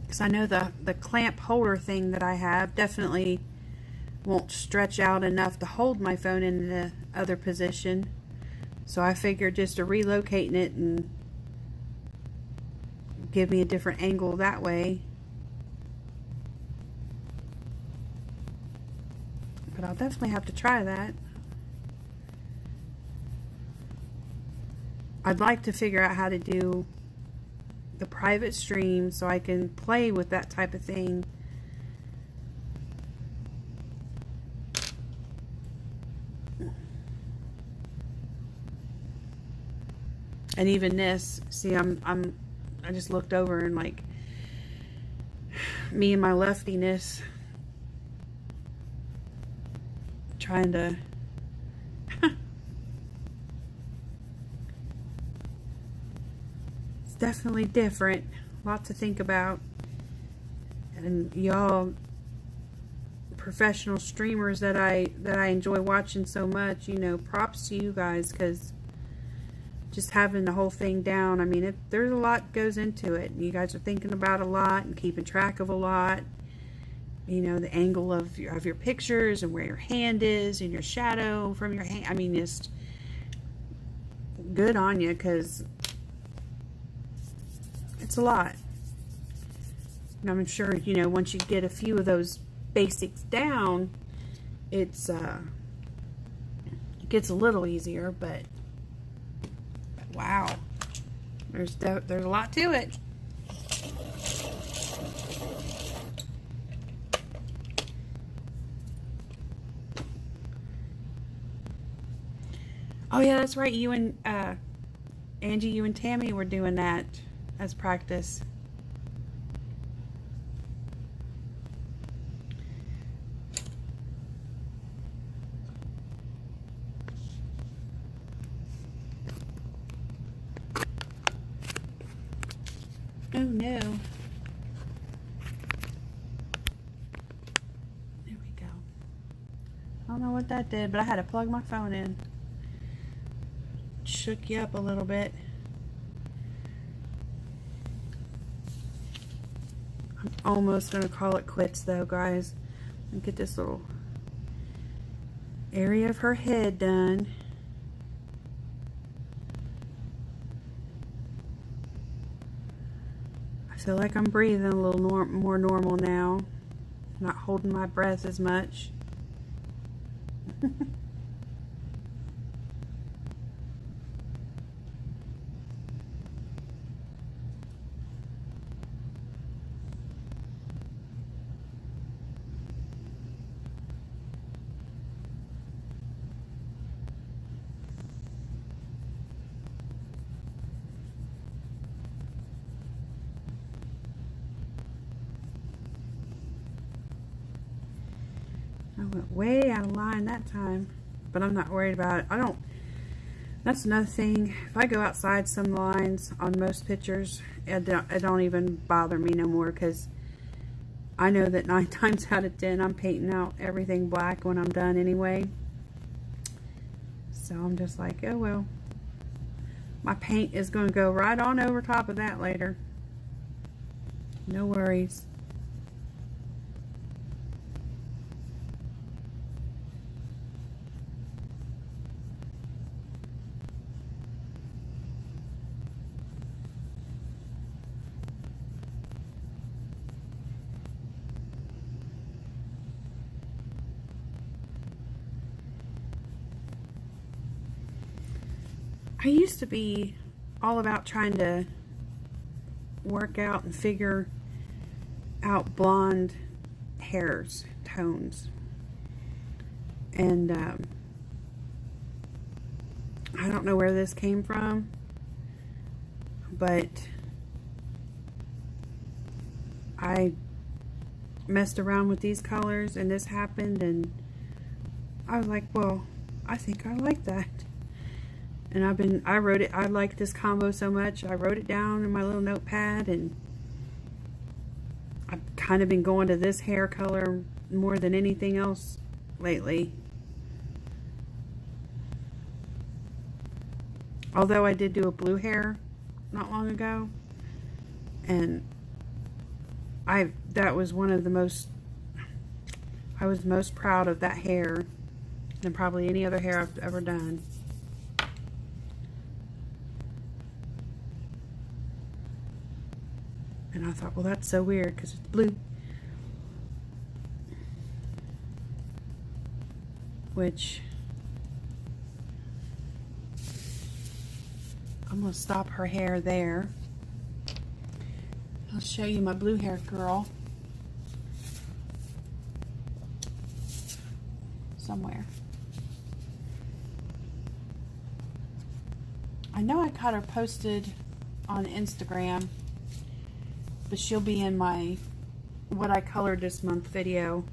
Because I know the clamp holder thing that I have definitely won't stretch out enough to hold my phone in the other position. So I figured just to relocating it and give me a different angle that way. But I'll definitely have to try that. I'd like to figure out how to do the private stream so I can play with that type of thing. And even this, see, I just looked over and like me and my leftiness trying to it's definitely different. A lot to think about. And y'all professional streamers that I enjoy watching so much, you know, props to you guys, because just having the whole thing down, I mean, there's a lot goes into it. You guys are thinking about a lot and keeping track of a lot. You know, the angle of your pictures and where your hand is and your shadow from your hand. I mean, just good on you, because it's a lot. And I'm sure, you know, once you get a few of those basics down, it gets a little easier, but wow, there's a lot to it. Oh yeah, that's right. You and Angie, you and Tammy were doing that as practice. Oh no. There we go. I don't know what that did, but I had to plug my phone in. Shook you up a little bit. I'm almost gonna call it quits though, guys. And get this little area of her head done. I feel like I'm breathing a little more normal now. Not holding my breath as much. I went way out of line that time, but I'm not worried about it. I don't That's another thing. If I go outside, some lines on most pictures, it don't even bother me no more, because I know that 9 times out of 10 I'm painting out everything black when I'm done anyway. So I'm just like, oh well. My paint is going to go right on over top of that later. No worries. I used to be all about trying to work out and figure out blonde hairs, tones. And I don't know where this came from, but I messed around with these colors and this happened, and I was like, well, I think I like that. And I wrote it, I liked this combo so much, I wrote it down in my little notepad, and I've kind of been going to this hair color more than anything else lately. Although I did do a blue hair not long ago, and that was one of the most, I was most proud of that hair than probably any other hair I've ever done. And I thought, well, that's so weird because it's blue. Which, I'm going to stop her hair there. I'll show you my blue hair girl. Somewhere. I know I caught her posted on Instagram, but she'll be in my what I colored this month video.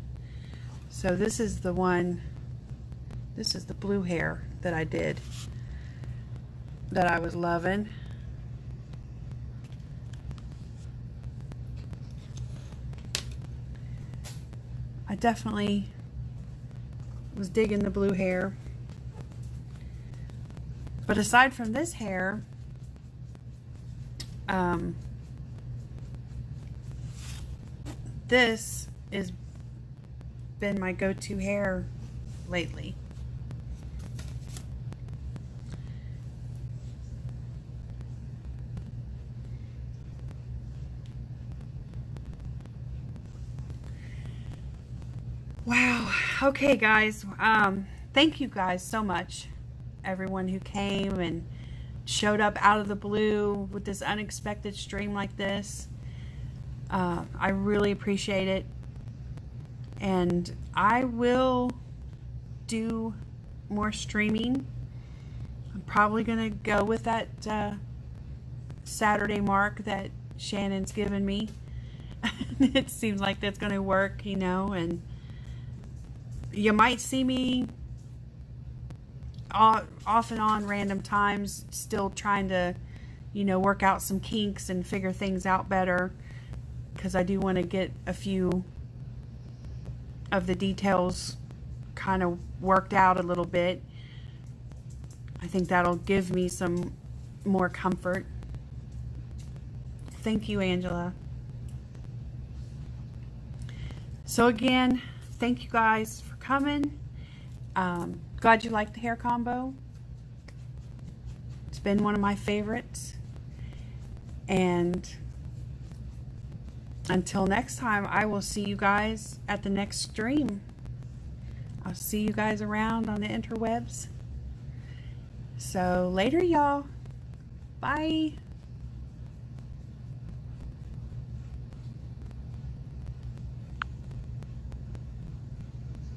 So this is the one, this is the blue hair that I did, that I was loving. I definitely was digging the blue hair. But aside from this hair, this has been my go-to hair lately. Wow. Okay, guys. Thank you guys so much. Everyone who came and showed up out of the blue with this unexpected stream like this. I really appreciate it. And I will do more streaming. I'm probably going to go with that Saturday mark that Shannon's given me. It seems like that's going to work, you know, and you might see me off and on random times still trying to, you know, work out some kinks and figure things out better, because I do want to get a few of the details kind of worked out a little bit. I think that'll give me some more comfort. Thank you, Angela. So again, thank you guys for coming. Glad you liked the hair combo. It's been one of my favorites. And until next time, I will see you guys at the next stream. I'll see you guys around on the interwebs. So later, y'all. Bye.